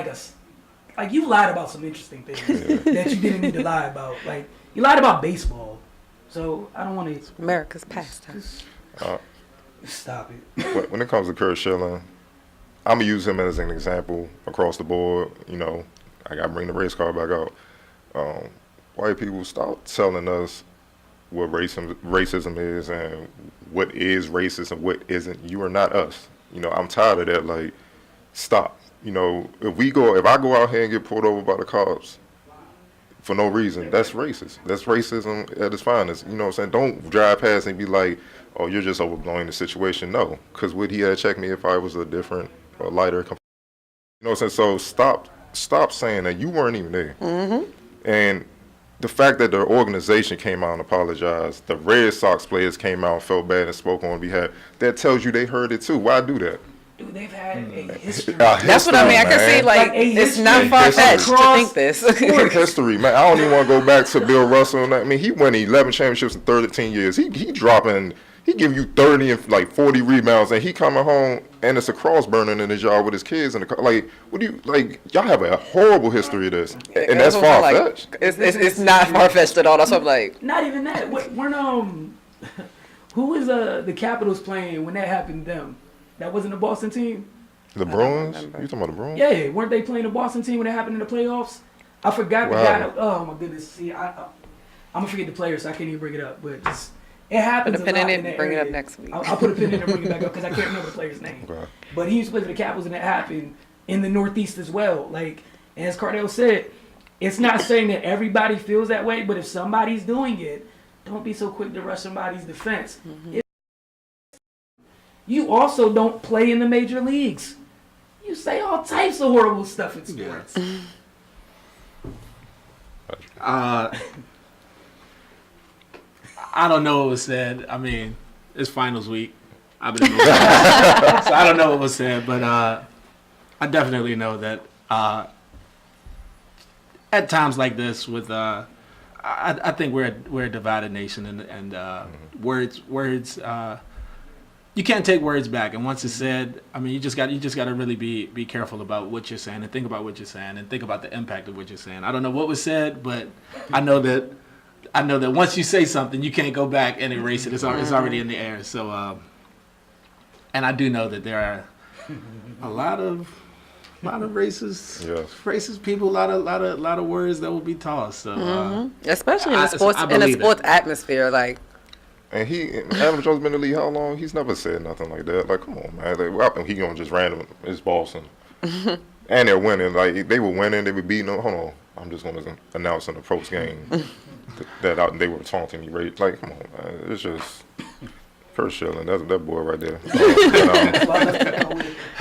Speaker 1: you lied about some interesting things that you didn't need to lie about. Like, you lied about baseball, so I don't want to.
Speaker 3: America's pastime.
Speaker 1: Stop it.
Speaker 4: When it comes to Kurt Schilling, I'm gonna use him as an example across the board. You know. I gotta bring the race car back out. White people, stop telling us what racism is and what is racist and what isn't. You are not us. You know, I'm tired of that. Like, stop. You know, if I go out here and get pulled over by the cops for no reason, that's racist. That's racism at its finest. You know what I'm saying? Don't drive past and be like, oh, you're just overblowing the situation. No, because would he have checked me if I was a different or lighter? You know what I'm saying? So stop saying that. You weren't even there. Mm-hmm. And the fact that the organization came out and apologized, the Red Sox players came out and felt bad and spoke on behalf, that tells you they heard it too. Why do that?
Speaker 1: Dude, they've had a history.
Speaker 3: That's what I mean. I can see, like it's not far-fetched to think this.
Speaker 4: History, man. I don't even want to go back to Bill Russell. And that. I mean, he won 11 championships in 13 years. He dropping, he give you 30 and like 40 rebounds, and he coming home and it's a cross burning in his yard with his kids. And like, what do you like? Y'all have a horrible history of this, and that's far-fetched.
Speaker 3: It's not far-fetched at all. That's what I'm like.
Speaker 1: Not even that. Who was the Capitals playing when that happened to them? That wasn't the Boston team?
Speaker 4: The Bruins? You talking about the Bruins?
Speaker 1: Yeah, weren't they playing the Boston team when it happened in the playoffs? I forgot the guy. Oh my goodness! See, I'm gonna forget the player, so I can't even bring it up. But just it happens
Speaker 3: put a pin in it. Bring it up next week.
Speaker 1: I'll put a pin in it and bring it back up because I can't remember the player's name. Okay. But he used to play for the Capitals, and it happened in the Northeast as well. Like, and as Cardell said, it's not saying that everybody feels that way, but if somebody's doing it, don't be so quick to rush somebody's defense. Mm-hmm. You also don't play in the major leagues. You say all types of horrible stuff in sports.
Speaker 2: I don't know what was said. I mean, it's finals week. I've been so I don't know what was said, but I definitely know that at times like this, with I think we're a divided nation, and words. You can't take words back, and once it's said, I mean, you just got to really be careful about what you're saying and think about what you're saying and think about the impact of what you're saying. I don't know what was said, but I know that once you say something, you can't go back and erase it. It's already in the air. So, and I do know that there are a lot of racist people, a lot of words that will be tossed. So,
Speaker 3: especially in the sports atmosphere, like.
Speaker 4: And Adam Jones been in the league how long? He's never said nothing like that. Like, come on, man. Like, I think he gonna just random. It's Boston, and they're winning. Like, they were winning. They were beating them. Hold on, I'm just gonna announce in the post game that they were taunting me. Right? Like, come on, man. It's just Kurt Schilling, that's that boy right there.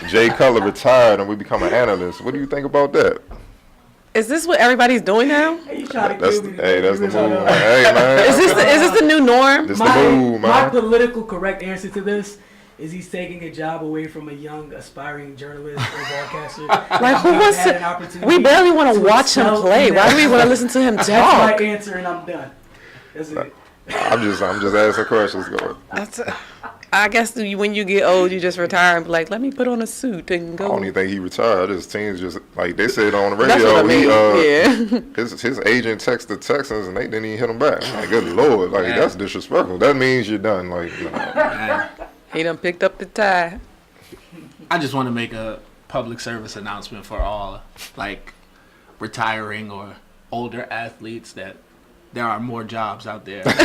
Speaker 4: Jay Cutler retired and we become an analyst. What do you think about that?
Speaker 3: Is this what everybody's doing now?
Speaker 1: Hey, you trying to
Speaker 4: That's
Speaker 1: kill me?
Speaker 4: the move. Hey man,
Speaker 3: Is this the new norm?
Speaker 4: This the move,
Speaker 1: My
Speaker 4: man.
Speaker 1: political correct answer to this is he's taking a job away from a young aspiring journalist or broadcaster.
Speaker 3: Like, who wants
Speaker 1: Had an
Speaker 3: to?
Speaker 1: opportunity
Speaker 3: We barely want to watch him
Speaker 1: excel
Speaker 3: play.
Speaker 1: in
Speaker 3: Why
Speaker 1: that
Speaker 3: do we want to
Speaker 1: sport.
Speaker 3: listen to him
Speaker 1: That's
Speaker 3: talk?
Speaker 1: my answer, and I'm done. That's it.
Speaker 4: I'm just asking questions. Go.
Speaker 3: I guess when you get old, you just retire and be like, let me put on a suit and
Speaker 4: I
Speaker 3: go.
Speaker 4: don't even think he retired. His teams just like they said on the
Speaker 3: That's
Speaker 4: radio.
Speaker 3: what I mean.
Speaker 4: Yeah. His agent texted the Texans and they didn't even hit him back. I'm like, good lord, like that's disrespectful. That means you're done. Like,
Speaker 2: Man,
Speaker 3: He done picked up the tie.
Speaker 2: I just want to make a public service announcement for all, like, retiring or older athletes that there are more jobs out there.
Speaker 3: Like,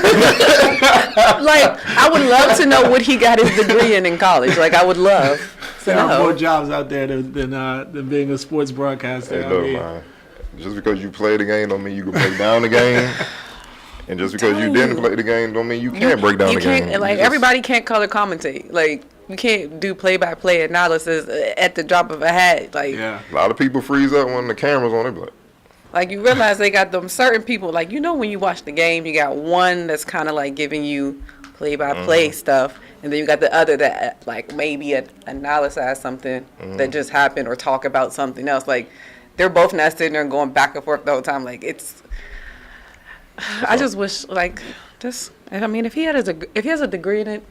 Speaker 3: I would love to know what he got his degree in college. Like, I would love to
Speaker 2: There are more
Speaker 3: know.
Speaker 2: jobs out there than being a sports broadcaster.
Speaker 4: hey, look, man, just because you play the game don't mean you can break down the game. And just because you didn't play the game don't mean you can't break down
Speaker 3: You
Speaker 4: the game.
Speaker 3: can't, like, everybody can't color commentate. Like, you can't do play-by-play analysis at the drop of a hat. Like,
Speaker 2: Yeah.
Speaker 4: A lot of people freeze up when the camera's on. They be like,
Speaker 3: you realize they got them certain people. Like, when you watch the game, you got one that's kind of like giving you play-by-play stuff, and then you got the other that like maybe analyze something that just happened or talk about something else. Like, they're both not sitting there going back and forth the whole time. Like, it's. I just wish, like, I mean, if he has a degree in it,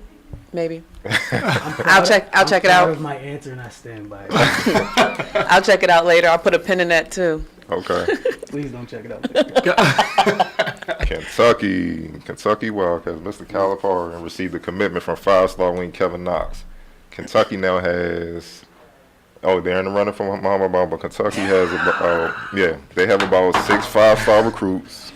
Speaker 3: maybe. I'll check it
Speaker 1: I'm proud
Speaker 3: out.
Speaker 1: of my answer, and I stand by it.
Speaker 3: I'll check it out later. I'll put a pin in that too.
Speaker 4: okay.
Speaker 1: Please don't check it out.
Speaker 4: Kentucky Wildcats, Mr. Calipari, and received a commitment from five-star wing Kevin Knox. Kentucky now has, they're in the running for Muhammad Ball, but Kentucky has they have about 6 5-star recruits.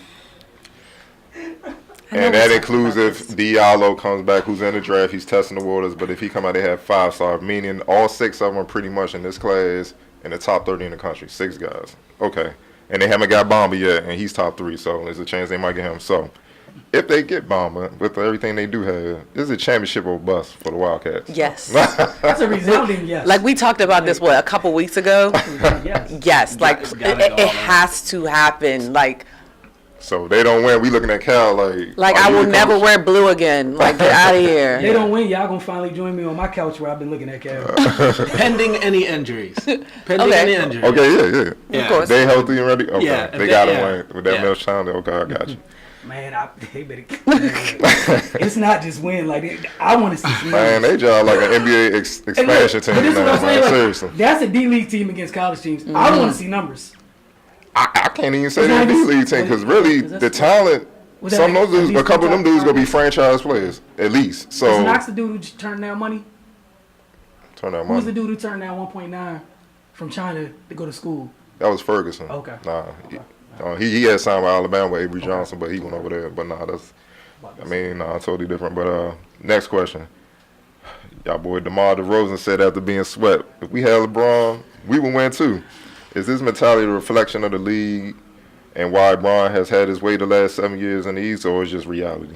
Speaker 4: And that includes if Diallo comes back, who's in the draft, he's testing the waters. But if he come out, they have 5-star, meaning all 6 of them are pretty much in this class in the top 30 in the country. 6 guys. Okay. And they haven't got Bomber yet, and he's top 3, so there's a chance they might get him. So if they get Bomber, with everything they do have, this is a championship or bust for the Wildcats.
Speaker 3: Yes.
Speaker 1: That's a resounding yes.
Speaker 3: Like, we talked about this, a couple weeks ago?
Speaker 1: Yes.
Speaker 3: Yes. Like,
Speaker 2: It's gotta go
Speaker 3: it
Speaker 2: all
Speaker 3: has to happen. Like,
Speaker 4: So if they don't win, we looking at Cal like
Speaker 3: I
Speaker 4: are you
Speaker 3: will
Speaker 4: the
Speaker 3: never
Speaker 4: coach?
Speaker 3: wear blue again. Like, get out of
Speaker 1: They
Speaker 3: here.
Speaker 1: don't win, y'all gonna finally join me on my couch where I've been looking at Cal.
Speaker 2: Pending any injuries. Pending
Speaker 3: Okay.
Speaker 2: any injuries.
Speaker 4: Okay, yeah.
Speaker 2: Yeah.
Speaker 3: Of course.
Speaker 4: They healthy and ready? Okay.
Speaker 2: Yeah,
Speaker 4: They got him
Speaker 2: yeah.
Speaker 4: win with that
Speaker 2: Yeah.
Speaker 4: Mills Town. Okay, I got you.
Speaker 1: Man, they better. It's not just win. Like, I want to see some
Speaker 4: Man,
Speaker 1: numbers.
Speaker 4: they job like an NBA expansion team
Speaker 1: But this is what
Speaker 4: now,
Speaker 1: I'm saying.
Speaker 4: man.
Speaker 1: Like,
Speaker 4: Seriously.
Speaker 1: that's a D-League team against college teams. I want to see numbers.
Speaker 4: I can't even say
Speaker 1: It's
Speaker 4: they're a
Speaker 1: not even-
Speaker 4: D-League team because really
Speaker 1: Is that
Speaker 4: the
Speaker 1: sport?
Speaker 4: talent,
Speaker 1: Was that
Speaker 4: some of
Speaker 1: at
Speaker 4: those dudes,
Speaker 1: least
Speaker 4: a couple of them
Speaker 1: top
Speaker 4: dudes gonna be
Speaker 1: five?
Speaker 4: franchise players at least.
Speaker 1: Is
Speaker 4: So
Speaker 1: Knox the dude who turned down money?
Speaker 4: turn that
Speaker 1: Who's the
Speaker 4: money.
Speaker 1: dude who turned down 1.9 from China to go to school?
Speaker 4: That was Ferguson.
Speaker 1: Okay.
Speaker 4: He had signed with Alabama with Avery Johnson, but he went over there. But totally different. But next question. Y'all boy DeMar DeRozan said after being swept, if we had LeBron, we would win too. Is this mentality a reflection of the league and why Bron has had his way the last 7 years in the East, or is it just reality?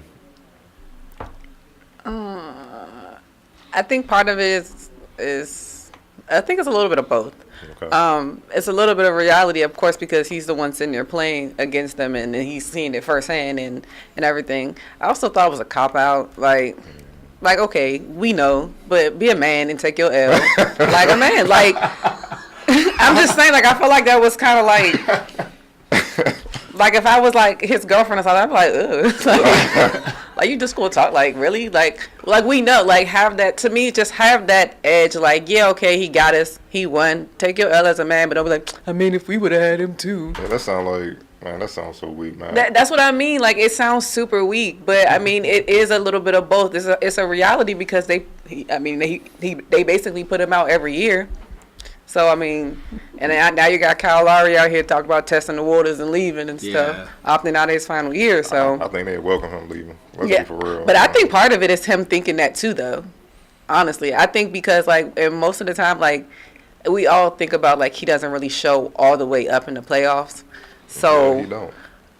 Speaker 3: I think part of it is I think it's a little bit of both.
Speaker 4: Okay.
Speaker 3: It's a little bit of reality, of course, because he's the one sitting there playing against them, and he's seeing it firsthand and everything. I also thought it was a cop out, like okay, we know, but be a man and take your L, like a man. Like, I'm just saying, like, I feel like that was kind of like if I was like his girlfriend or something, I'd be like, ugh. Like, you just gonna talk, like, really? Like we know, like, have that, to me, just have that edge, like, yeah, okay, he got us, he won, take your L as a man, but don't be like, I mean, if we would have had him too.
Speaker 4: Yeah, that sounds so weak, man.
Speaker 3: That's what I mean, like, it sounds super weak, but I mean, it is a little bit of both. It's a reality because they basically put him out every year. So, I mean, and now you got Kyle Lowry out here talking about testing the waters and leaving and stuff, opting out of his final year. So
Speaker 4: I think they welcome him leaving. Let's
Speaker 3: yeah,
Speaker 4: be for real.
Speaker 3: but I think part of it is him thinking that too, though. Honestly, I think because, like, and most of the time, like, we all think about, like, he doesn't really show all the way up in the playoffs. So
Speaker 4: Yeah, he don't.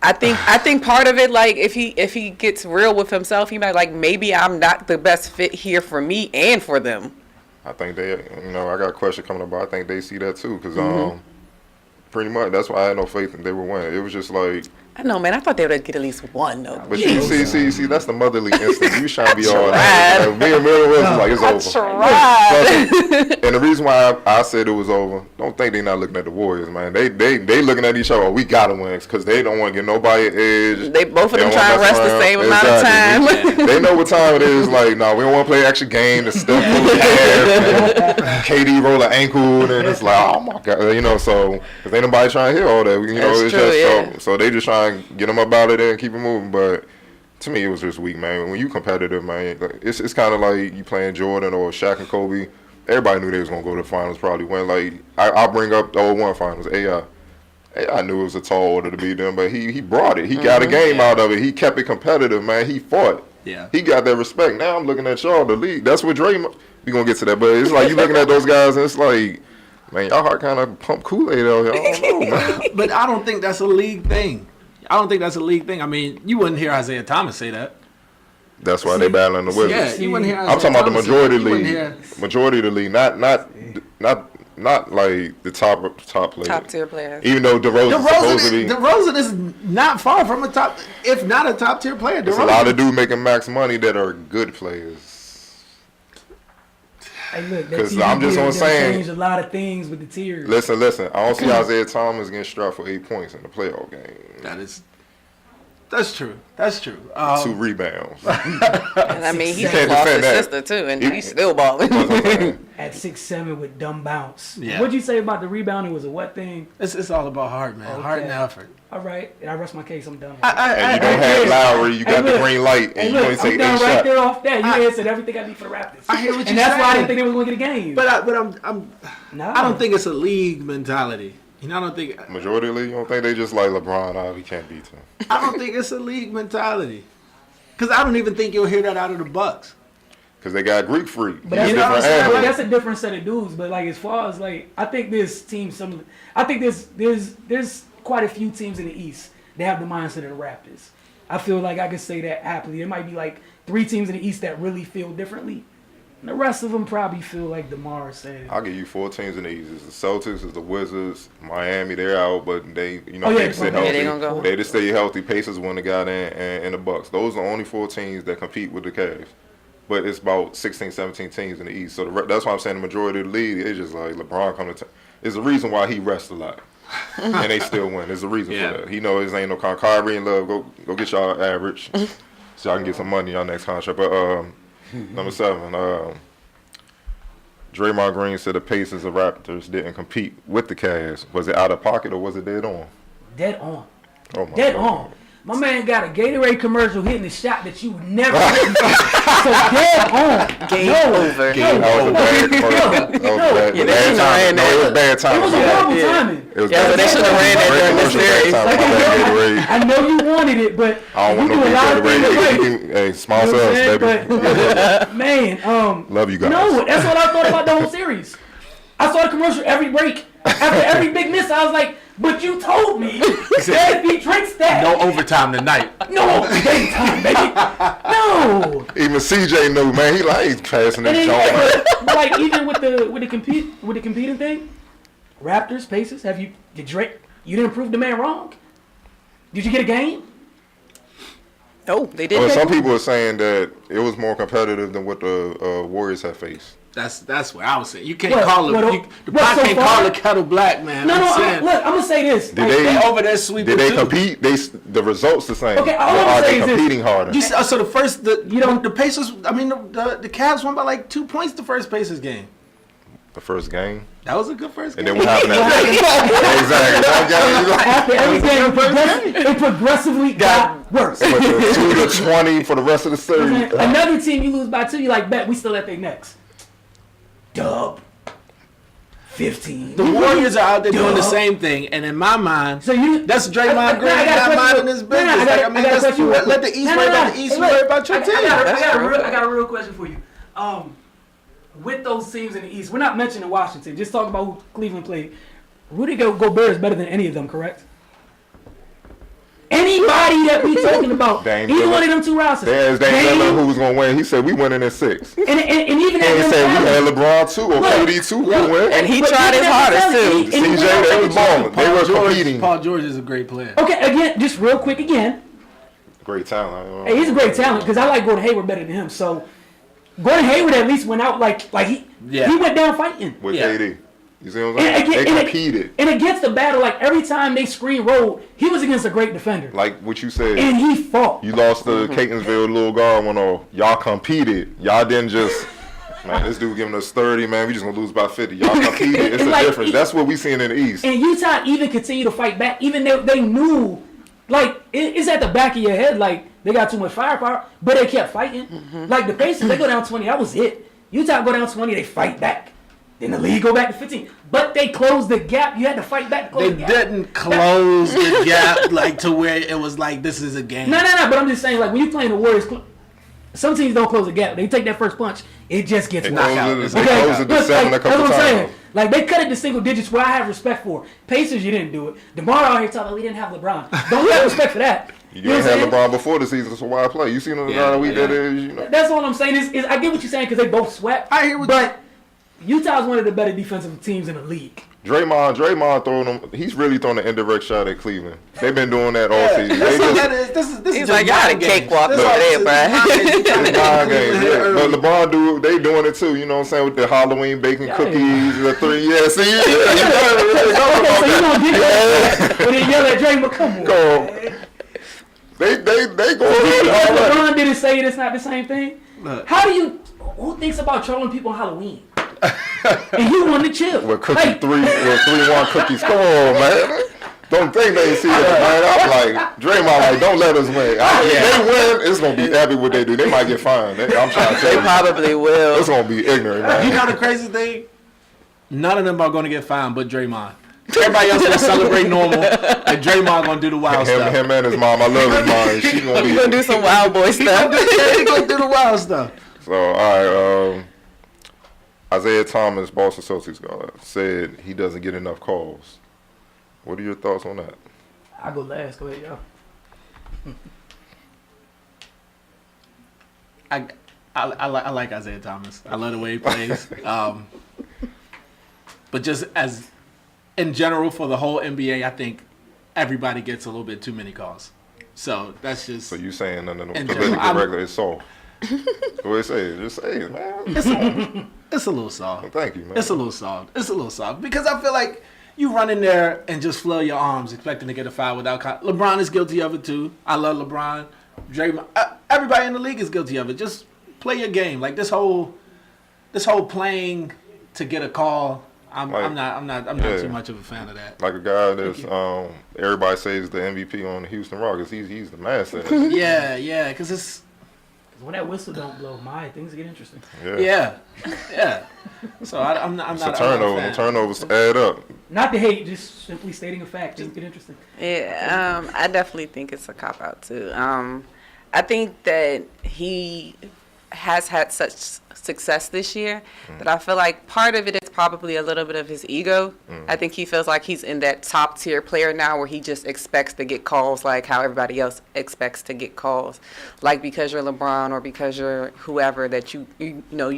Speaker 3: I think part of it, like if he gets real with himself, he might like maybe I'm not the best fit here for me and for them.
Speaker 4: I think they, I got a question coming up, but I think they see that too, because pretty much that's why I had no faith in they would win. It was just like.
Speaker 3: I know, man. I thought they would get at least one though.
Speaker 4: But you see, that's the motherly instinct. You trying to be all that. Like, me and Mary was like, it's over.
Speaker 3: Tried.
Speaker 4: And the reason why I said it was over, don't think they not looking at the Warriors, man. They looking at each other. Oh, we gotta win because they don't want to get nobody an edge.
Speaker 3: They both of them trying to rest the same amount of time.
Speaker 4: They know what time it is. Like, no, we don't want to play extra game. The Steph KD roll an ankle, and it's like, oh my god, so because ain't nobody trying to hear all that. It's
Speaker 3: true,
Speaker 4: just so they just trying to get them up out of there and keep it moving. But to me, it was just weak, man. When you competitive, man, it's kind of like you playing Jordan or Shaq and Kobe. Everybody knew they was gonna go to the finals, probably win. Like I'll bring up the 01 finals. AI knew it was a tall order to beat them, but he brought it. He got a game out of it. He kept it competitive, man. He fought.
Speaker 2: Yeah.
Speaker 4: He got that respect. Now I'm looking at y'all, the league. That's what Dre. We gonna get to that, but it's like you looking at those guys, and it's like, man, y'all heart kind of pump Kool-Aid out here. I don't know, man.
Speaker 2: But I don't think that's a league thing. I mean, you wouldn't hear Isaiah Thomas say that.
Speaker 4: That's why they battling the Wizards.
Speaker 2: Yeah, you wouldn't hear Isaiah
Speaker 4: I'm talking about the
Speaker 2: Thomas
Speaker 4: majority
Speaker 2: say that. You
Speaker 4: league.
Speaker 2: wouldn't hear-
Speaker 4: Majority of the league, not like the top players.
Speaker 3: Top tier players.
Speaker 4: Even though DeRozan supposed to be.
Speaker 2: DeRozan is not far from a top, if not a top tier player.
Speaker 4: There's a lot of dudes making max money that are good players.
Speaker 1: Hey, look, that
Speaker 4: 'Cause
Speaker 1: TV
Speaker 4: I'm just
Speaker 1: deal
Speaker 4: on
Speaker 1: done
Speaker 4: saying-
Speaker 1: changed a lot of things with the tiers.
Speaker 4: Listen. I don't see Isaiah Thomas getting struck for 8 points in the playoff game.
Speaker 2: That's true.
Speaker 4: 2 rebounds.
Speaker 3: And I mean, he
Speaker 4: can't
Speaker 3: lost
Speaker 4: defend
Speaker 3: his
Speaker 4: that.
Speaker 3: sister too, and he's still balling.
Speaker 1: At 6'7" with dumb bounce.
Speaker 2: Yeah.
Speaker 1: What'd you say about the rebounding? Was a what thing?
Speaker 2: It's all about heart, man.
Speaker 1: Okay.
Speaker 2: Heart and effort.
Speaker 1: All right, and I rest my case. I'm done.
Speaker 4: And you don't have Lowry. You got the
Speaker 1: look,
Speaker 4: green light, and you
Speaker 1: look,
Speaker 4: only take
Speaker 1: I'm done
Speaker 4: 8
Speaker 1: right
Speaker 4: shots.
Speaker 1: there off that. You answered everything I need for the Raptors.
Speaker 2: I hear what
Speaker 1: and
Speaker 2: you're
Speaker 1: that's why I
Speaker 2: saying.
Speaker 1: didn't think they were going to get a game.
Speaker 2: But
Speaker 1: No.
Speaker 2: I don't think it's a league mentality. I don't think.
Speaker 4: Majority of the league, you don't think they just like LeBron? We can't beat him.
Speaker 2: I don't think it's a league mentality. Because I don't even think you'll hear that out of the Bucks.
Speaker 4: Because they got Greek freak.
Speaker 1: But that's,
Speaker 2: You know what I'm saying?
Speaker 1: that's a different set of dudes. But like as far as like, I think this team, I think there's quite a few teams in the East that have the mindset of the Raptors. I feel like I could say that happily. There might be like 3 teams in the East that really feel differently. And the rest of them probably feel like DeMar said.
Speaker 4: I'll give you 4 teams in the East. It's the Celtics, it's the Wizards, Miami. They're out, but they,
Speaker 1: Oh, yeah,
Speaker 4: they stay
Speaker 1: yeah,
Speaker 4: healthy.
Speaker 3: they gonna go.
Speaker 4: They just stay healthy. Pacers won the guy and the Bucks. Those are the only 4 teams that compete with the Cavs. But it's about 16, 17 teams in the East. So that's why I'm saying the majority of the league is just like LeBron coming to. It's the reason why he rests a lot. And they still win. There's a reason for that. He knows his ain't no Kyrie and Love. Go get y'all average so y'all can get some money on next contract. But number 7, Draymond Green said the Pacers and Raptors didn't compete with the Cavs. Was it out of pocket or was it dead on?
Speaker 1: Dead on.
Speaker 4: Oh my
Speaker 1: Dead
Speaker 4: God.
Speaker 1: on. My man got a Gatorade commercial hitting the shot that you would never hit. So dead on.
Speaker 3: Game over.
Speaker 4: That was a bad commercial. That was bad.
Speaker 3: Yeah, they
Speaker 4: Bad
Speaker 3: shouldn't have
Speaker 4: timing.
Speaker 3: ran
Speaker 4: No, it was bad
Speaker 1: It
Speaker 4: timing.
Speaker 1: was a horrible timing.
Speaker 4: It was
Speaker 3: Yeah,
Speaker 4: bad
Speaker 3: but they
Speaker 4: timing.
Speaker 3: shouldn't have ran that during this
Speaker 4: Commercial,
Speaker 3: series.
Speaker 4: bad timing. My bad, Gatorade.
Speaker 1: I know you wanted it, but
Speaker 4: I don't
Speaker 1: you
Speaker 4: want
Speaker 1: do a
Speaker 4: no
Speaker 1: lot of things right.
Speaker 4: Gatorade. Hey, sponsor
Speaker 1: You know what
Speaker 4: us,
Speaker 1: I'm
Speaker 4: baby.
Speaker 1: saying? But, man,
Speaker 4: Love you guys.
Speaker 1: no, that's what I thought about the whole series. I saw the commercial every break. After every big miss, I was like, but you told me that if he drinks that.
Speaker 2: No overtime tonight.
Speaker 1: No, big time, baby. No.
Speaker 4: Even CJ knew, man. He like he's passing
Speaker 1: And
Speaker 4: this
Speaker 1: then,
Speaker 4: joint.
Speaker 1: but like even with the competing thing, Raptors, Pacers, did Drake? You didn't prove the man wrong. Did you get a game?
Speaker 3: No, they
Speaker 4: Well,
Speaker 3: didn't.
Speaker 4: some people are saying that it was more competitive than what the Warriors have faced.
Speaker 2: That's what I was saying. You can't
Speaker 1: What-
Speaker 2: call
Speaker 1: what-
Speaker 2: it. The
Speaker 1: what
Speaker 2: pot
Speaker 1: so
Speaker 2: can't
Speaker 1: far?
Speaker 2: call the kettle black, man.
Speaker 1: No,
Speaker 2: I'm
Speaker 1: no.
Speaker 2: saying.
Speaker 1: Look, I'm gonna say this.
Speaker 4: Did they-
Speaker 2: They over there sweeping
Speaker 4: Did they
Speaker 2: too.
Speaker 4: compete? The results the same.
Speaker 1: Okay, all
Speaker 4: Or
Speaker 1: I'm
Speaker 4: are
Speaker 1: saying
Speaker 4: they
Speaker 1: is this.
Speaker 4: competing harder?
Speaker 2: You see, so the first,
Speaker 1: don't-
Speaker 2: the Pacers. I mean, the Cavs won by like 2 points the first Pacers game.
Speaker 4: The first game,
Speaker 2: That was a good first
Speaker 4: and
Speaker 2: game.
Speaker 4: then what happened exactly?
Speaker 1: After every game, it progressively got worse.
Speaker 4: But the 2 to 20 for the rest of the series.
Speaker 1: Another team you lose by 2, you like bet we still at their necks. Dub. 15.
Speaker 2: The Warriors are out there doing the
Speaker 1: Duh.
Speaker 2: same thing, and in my mind,
Speaker 1: So you
Speaker 2: that's Draymond Green
Speaker 1: I got a
Speaker 2: not
Speaker 1: question
Speaker 2: minding his
Speaker 1: for- no, no,
Speaker 2: business.
Speaker 1: I got a
Speaker 2: that's
Speaker 1: question for-
Speaker 2: let the East
Speaker 1: No,
Speaker 2: worry
Speaker 1: no,
Speaker 2: about
Speaker 1: no.
Speaker 2: the East,
Speaker 1: Hey,
Speaker 2: worry
Speaker 1: look,
Speaker 2: about your
Speaker 1: I
Speaker 2: team.
Speaker 1: got a real question for you. With those teams in the East, we're not mentioning Washington. Just talking about who Cleveland played. Rudy Gobert is better than any of them, correct? Anybody that we talking about,
Speaker 4: Dame
Speaker 1: either
Speaker 4: Lillard.
Speaker 1: one of them two rosters.
Speaker 4: There's Dame Lillard who was gonna win. He said we winning in 6.
Speaker 1: And even
Speaker 4: He ain't said we had LeBron too or
Speaker 1: Look,
Speaker 4: KD too. Who win?
Speaker 3: And he
Speaker 1: But
Speaker 3: tried his
Speaker 1: even
Speaker 3: hardest
Speaker 1: at the
Speaker 3: too.
Speaker 1: time,
Speaker 4: CJ, they was balling. They were competing.
Speaker 2: Paul George is a great player.
Speaker 1: Okay, again, just real quick again.
Speaker 4: Great talent.
Speaker 1: Hey, he's a great talent because I like Gordon Hayward better than him. So Gordon Hayward at least went out like he went down fighting.
Speaker 4: With
Speaker 2: Yeah.
Speaker 4: KD. You see what I'm saying? They competed.
Speaker 1: And against the battle, like every time they screen rolled, he was against a great defender.
Speaker 4: Like what you said.
Speaker 1: And he fought.
Speaker 4: You lost to Catonsville, little guard went off. Y'all competed. Y'all didn't just, man, this dude giving us 30, man, we just going to lose by 50. Y'all competed. It's a
Speaker 1: Like,
Speaker 4: difference. That's what we seeing in the East.
Speaker 1: And Utah even continued to fight back. Even they knew, like, it's at the back of your head, like, they got too much firepower, but they kept fighting. Like, the Pacers, they go down 20, that was it. Utah go down 20, they fight back. Then the league go back to 15. But they closed the gap. You had to fight back to close
Speaker 2: They
Speaker 1: the gap.
Speaker 2: didn't close the gap like to where it was like this is a game.
Speaker 1: No. But I'm just saying, like, when you playing the Warriors, some teams don't close the gap. They take that first punch, it just gets
Speaker 4: They
Speaker 1: knocked out.
Speaker 4: closed it to 7 a couple
Speaker 1: that's what I'm saying.
Speaker 4: times.
Speaker 1: Like, they cut it to single digits, where I have respect for. Pacers, you didn't do it. DeMar out here talking, we didn't have LeBron. Don't have respect for that.
Speaker 4: You
Speaker 1: know
Speaker 4: ain't
Speaker 1: what I'm
Speaker 4: had
Speaker 1: saying?
Speaker 4: LeBron before the season, so why play? You seen the guy we did it, you know.
Speaker 1: That's all I'm saying. Is I get what you're saying because they both swept.
Speaker 2: I hear what
Speaker 1: but Utah's one of the better defensive teams in the league.
Speaker 4: Draymond throwing them. He's really throwing an indirect shot at Cleveland. They've been doing that all season. They just,
Speaker 3: He's like, y'all had a cakewalk over there, bruh.
Speaker 4: it's mind games. Yeah. But LeBron they doing it too. You know what I'm saying, with the Halloween baking cookies, the 3. Yeah, see,
Speaker 1: Okay, so you gonna get that? But then yell at Draymond, come on.
Speaker 4: Go. They go all right.
Speaker 1: LeBron didn't say it's not the same thing.
Speaker 2: Look.
Speaker 1: How do you? Who thinks about trolling people on Halloween? And you want to chill.
Speaker 4: With cookie
Speaker 1: Hey,
Speaker 4: 3-1 cookies. Come on, man. Don't think they see that, man. I'm like, Draymond, like, don't let us win. If they win, it's gonna be epic what they do. They might get fined. I'm trying to
Speaker 3: They
Speaker 4: tell you,
Speaker 3: probably will.
Speaker 4: it's gonna be ignorant, man.
Speaker 2: You know the crazy thing? None of them are going to get fined but Draymond. Everybody else going to celebrate normal, and Draymond going to do the wild stuff.
Speaker 4: Him and his mom. I love his mom. She gonna
Speaker 3: He's gonna do
Speaker 4: be.
Speaker 3: some wild boy stuff.
Speaker 2: He going to do the wild stuff.
Speaker 4: So all right. Isaiah Thomas, Boston Celtics guy, said he doesn't get enough calls. What are your thoughts on that?
Speaker 1: I go last. Go ahead, y'all.
Speaker 2: I like Isaiah Thomas. I love the way he plays. But just as in general for the whole NBA, I think everybody gets a little bit too many calls. So that's just.
Speaker 4: So you saying no,
Speaker 2: In
Speaker 4: politically
Speaker 2: general,
Speaker 4: regular is soft. Go ahead, say it. Just say it, man.
Speaker 2: It's a little soft.
Speaker 4: Thank you, man.
Speaker 2: It's a little soft. It's a little soft because I feel like you run in there and just flail your arms expecting to get a foul without. LeBron is guilty of it too. I love LeBron. Draymond. Everybody in the league is guilty of it. Just play your game. Like this whole playing to get a call. I'm not too much of a fan of that.
Speaker 4: Like a guy that's everybody says the MVP on the Houston Rockets. He's the master.
Speaker 2: Yeah, because it's.
Speaker 1: When that whistle don't blow, things get interesting.
Speaker 2: Yeah. So I'm not.
Speaker 4: It's a turnover. The turnovers add up.
Speaker 1: Not to hate, just simply stating a fact. Things get interesting.
Speaker 3: Yeah, I definitely think it's a cop out too. I think that he has had such success this year that I feel like part of it is probably a little bit of his ego. I think he feels like he's in that top tier player now where he just expects to get calls like how everybody else expects to get calls. Like because you're LeBron or because you're whoever that you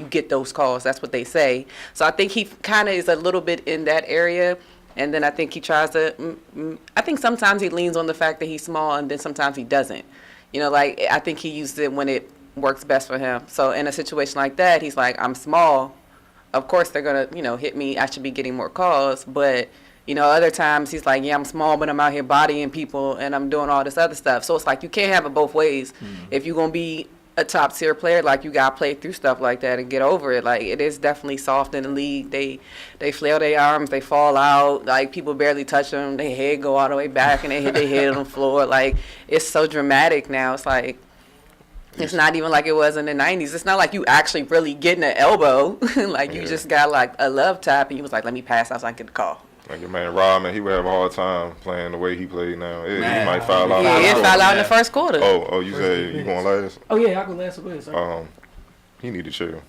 Speaker 3: get those calls. That's what they say. So I think he kind of is a little bit in that area. And then I think he tries to, I think sometimes he leans on the fact that he's small and then sometimes he doesn't. Like I think he used it when it works best for him. So in a situation like that, he's like, I'm small. Of course they're going to, hit me. I should be getting more calls. But, other times he's like, yeah, I'm small, but I'm out here bodying people and I'm doing all this other stuff. So it's like you can't have it both ways. If you're going to be a top tier player, like you got to play through stuff like that and get over it. Like it is definitely soft in the league. They flail their arms, they fall out. Like people barely touch them. Their head go all the way back and they hit their head on the floor. Like it's so dramatic now. It's like, it's not even like it was in the 90s. It's not like you actually really getting an elbow. You just got like a love tap and you was like, let me pass out so I can get the call.
Speaker 4: Like your man Rodman, he would have a hard time playing the way he played now. He might foul out.
Speaker 3: Yeah, it foul out in the first quarter.
Speaker 4: Oh, you say you going last?
Speaker 1: Oh yeah, I go last. Go ahead, sir.
Speaker 4: He need to chill.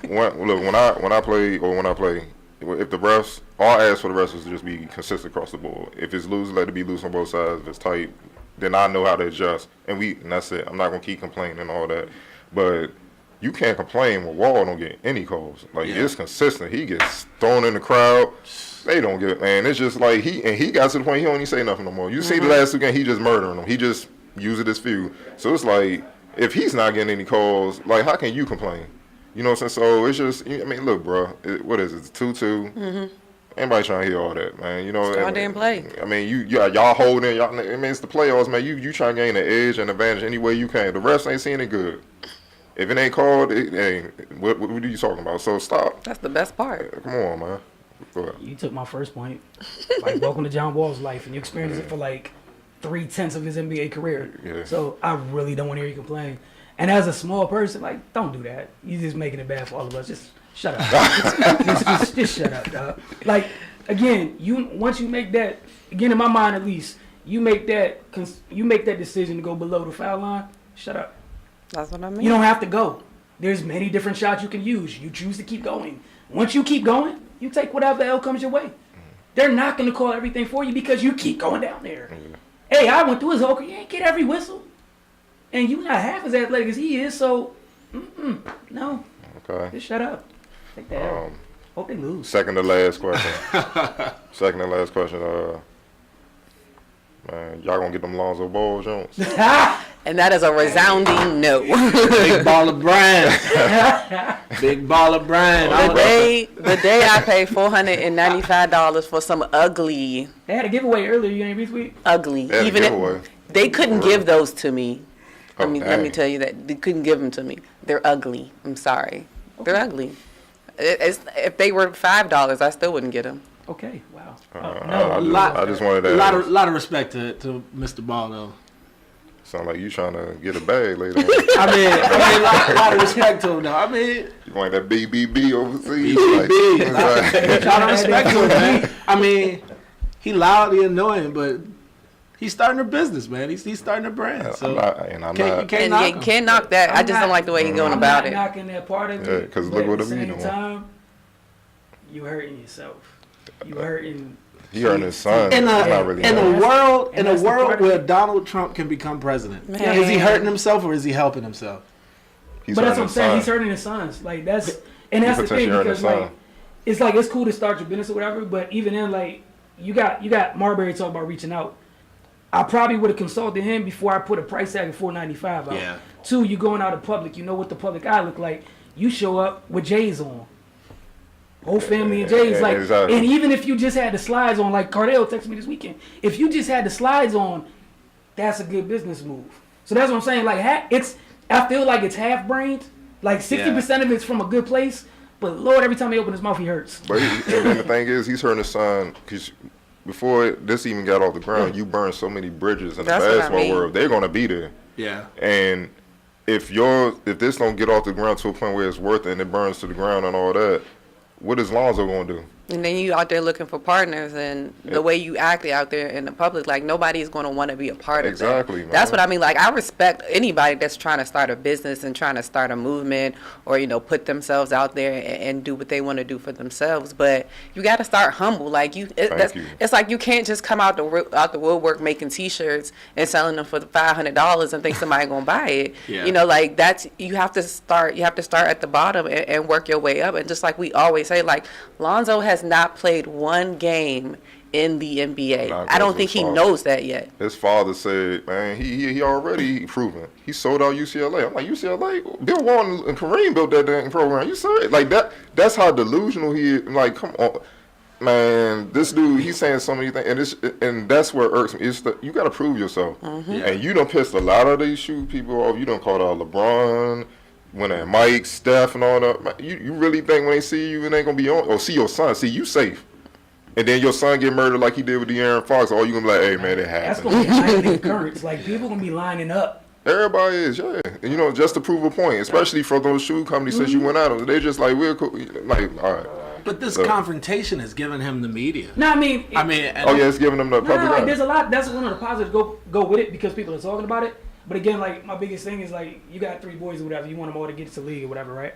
Speaker 4: When I play, if the refs, all I ask for the refs is to just be consistent across the board. If it's loose, let it be loose on both sides. If it's tight, then I know how to adjust. And that's it. I'm not gonna keep complaining and all that. But you can't complain when Wall don't get any calls. Like it's consistent. He gets thrown in the crowd. They don't get, man. It's just like he got to the point he don't even say nothing no more. You see the last 2 games, he just murdering them. He just using his few. So it's like if he's not getting any calls, like how can you complain? You know what I'm saying? So it's just, I mean, look, bro. What is it? It's 2-2. Anybody trying to hear all that, man? You know,
Speaker 3: Y'all didn't play.
Speaker 4: I mean, y'all holding. Y'all, I mean, it's the playoffs, man. You trying to gain an edge and advantage any way you can. The refs ain't seeing it good. If it ain't called, it ain't. What are you talking about? So stop.
Speaker 3: That's the best part.
Speaker 4: Come on, man. Go ahead.
Speaker 1: You took my first point. Like, welcome to John Wall's life, and you experienced it for like 3/10 of his NBA career.
Speaker 4: Yeah.
Speaker 1: So I really don't want to hear you complain. And as a small person, like, don't do that. You're just making it bad for all of us. Just shut up. just shut up, dog. Like, again, once you make that, again, in my mind at least, you make that decision to go below the foul line. Shut up.
Speaker 3: That's what I mean.
Speaker 1: You don't have to go. There's many different shots you can use. You choose to keep going. Once you keep going, you take whatever L comes your way. They're not going to call everything for you because you keep going down there. Hey, I went through his whole career. You ain't get every whistle. And you're not half as athletic as he is, so, no.
Speaker 4: Okay.
Speaker 1: Just shut up. Take that L. Hope they lose.
Speaker 4: Second to last question. Man, y'all gonna get them Lonzo Ball Jones?
Speaker 3: And that is a resounding no.
Speaker 2: Big baller Brian. Big baller Brian.
Speaker 3: The day I paid $495 for some ugly.
Speaker 1: They had a giveaway earlier. You ain't retweet?
Speaker 3: Ugly.
Speaker 4: They had a
Speaker 3: Even
Speaker 4: giveaway.
Speaker 3: they couldn't give those to me. Let me
Speaker 4: dang.
Speaker 3: tell you that they couldn't give them to me. They're ugly. I'm sorry. They're ugly. If they were $5, I still wouldn't get them.
Speaker 1: Okay. Wow.
Speaker 4: I just wanted that.
Speaker 2: A lot of respect to Mr. Ball though.
Speaker 4: Sound like you trying to get a bag later on.
Speaker 2: I mean, a lot of respect to him though. I mean,
Speaker 4: You want that BBB overseas?
Speaker 2: BBB.
Speaker 4: Like,
Speaker 2: a lot of respect to him, man. I mean, he loudly annoying, but he's starting a business, man. He's starting a brand. So
Speaker 4: I'm
Speaker 2: you
Speaker 4: not.
Speaker 2: can't knock
Speaker 3: And you
Speaker 2: him.
Speaker 3: can't knock that. I just don't like the way he's going about
Speaker 1: I'm
Speaker 3: it.
Speaker 1: not knocking that part of
Speaker 4: Yeah,
Speaker 1: it.
Speaker 4: 'cause
Speaker 1: but
Speaker 4: look what
Speaker 1: at the
Speaker 4: it be
Speaker 1: same
Speaker 4: doing.
Speaker 1: time, you hurting yourself. You hurting.
Speaker 4: He earned his son.
Speaker 2: In
Speaker 4: I'm not really
Speaker 2: a
Speaker 4: mad.
Speaker 2: world
Speaker 1: And that's the part
Speaker 2: where
Speaker 1: of it.
Speaker 2: Donald Trump can become president,
Speaker 3: Man.
Speaker 2: is he hurting himself or is he helping himself?
Speaker 4: He's
Speaker 1: But that's
Speaker 4: earning
Speaker 1: what I'm
Speaker 4: his
Speaker 1: saying.
Speaker 4: son.
Speaker 1: He's hurting his sons. Like that's the thing
Speaker 4: potentially hurting
Speaker 1: because
Speaker 4: his
Speaker 1: like
Speaker 4: son.
Speaker 1: it's cool to start your business or whatever. But even then, like you got Marbury talking about reaching out. I probably would have consulted him before I put a price tag of $495 out.
Speaker 2: Yeah.
Speaker 1: 2, you going out in public. You know what the public eye look like. You show up with J's on. Whole family and J's, like,
Speaker 4: exactly.
Speaker 1: and even if you just had the slides on, like Cardell texted me this weekend, if you just had the slides on, that's a good business move. So that's what I'm saying. Like, I feel like it's half-brained. Like 60% of it's from a good place, but Lord, every time he opens his mouth, he hurts.
Speaker 4: But and then the thing is, he's hurting his son because before this even got off the ground, you burned so many bridges in
Speaker 3: That's
Speaker 4: the
Speaker 3: what I
Speaker 4: basketball
Speaker 3: mean.
Speaker 4: world. They're gonna be there.
Speaker 2: Yeah.
Speaker 4: And if this don't get off the ground to a point where it's worth it and it burns to the ground and all that, what is Lonzo gonna do?
Speaker 3: And then you out there looking for partners, and the way you act out there in the public, like nobody's going to want to be a part of that.
Speaker 4: Exactly, man.
Speaker 3: That's what I mean. Like I respect anybody that's trying to start a business and trying to start a movement, or put themselves out there and do what they want to do for themselves. But you got to start humble. Like it's like you can't just come out the woodwork making T-shirts and selling them for $500 and think somebody gonna buy it.
Speaker 2: Yeah.
Speaker 3: Like you have to start at the bottom and work your way up. And just like we always say, like Lonzo has not played one game in the NBA. I don't think he knows that yet.
Speaker 4: His father said, man, he already proven. He sold out UCLA. I'm like, UCLA? Bill Walton and Kareem built that dang program. You saw it? Like that's how delusional he is. Like, come on. Man, this dude, he's saying so many things, and that's where it irks me. You got to prove yourself.
Speaker 3: Mm-hmm.
Speaker 2: Yeah.
Speaker 4: And you done pissed a lot of these shoot people off. You done called out LeBron, when that Mike, Steph, and all that. Man, you really think when they see you, it ain't gonna be on? Or see your son, see you safe, and then your son get murdered like he did with De'Aaron Fox. All you gonna be like, hey man, it
Speaker 1: That's
Speaker 4: happened.
Speaker 1: gonna be a nightly occurrence. Like people gonna be lining up.
Speaker 4: Everybody is, yeah. And, just to prove a point, especially for those shoe companies since you went at them, they just like, we're cool. Like, all right.
Speaker 2: But this
Speaker 4: So-
Speaker 2: confrontation has given him the media.
Speaker 1: No, I mean,
Speaker 4: Oh yeah, it's giving them the public
Speaker 1: like
Speaker 4: eye.
Speaker 1: there's a lot. That's one of the positives go with it because people are talking about it. But again, like my biggest thing is like you got 3 boys or whatever. You want them all to get to the league or whatever, right?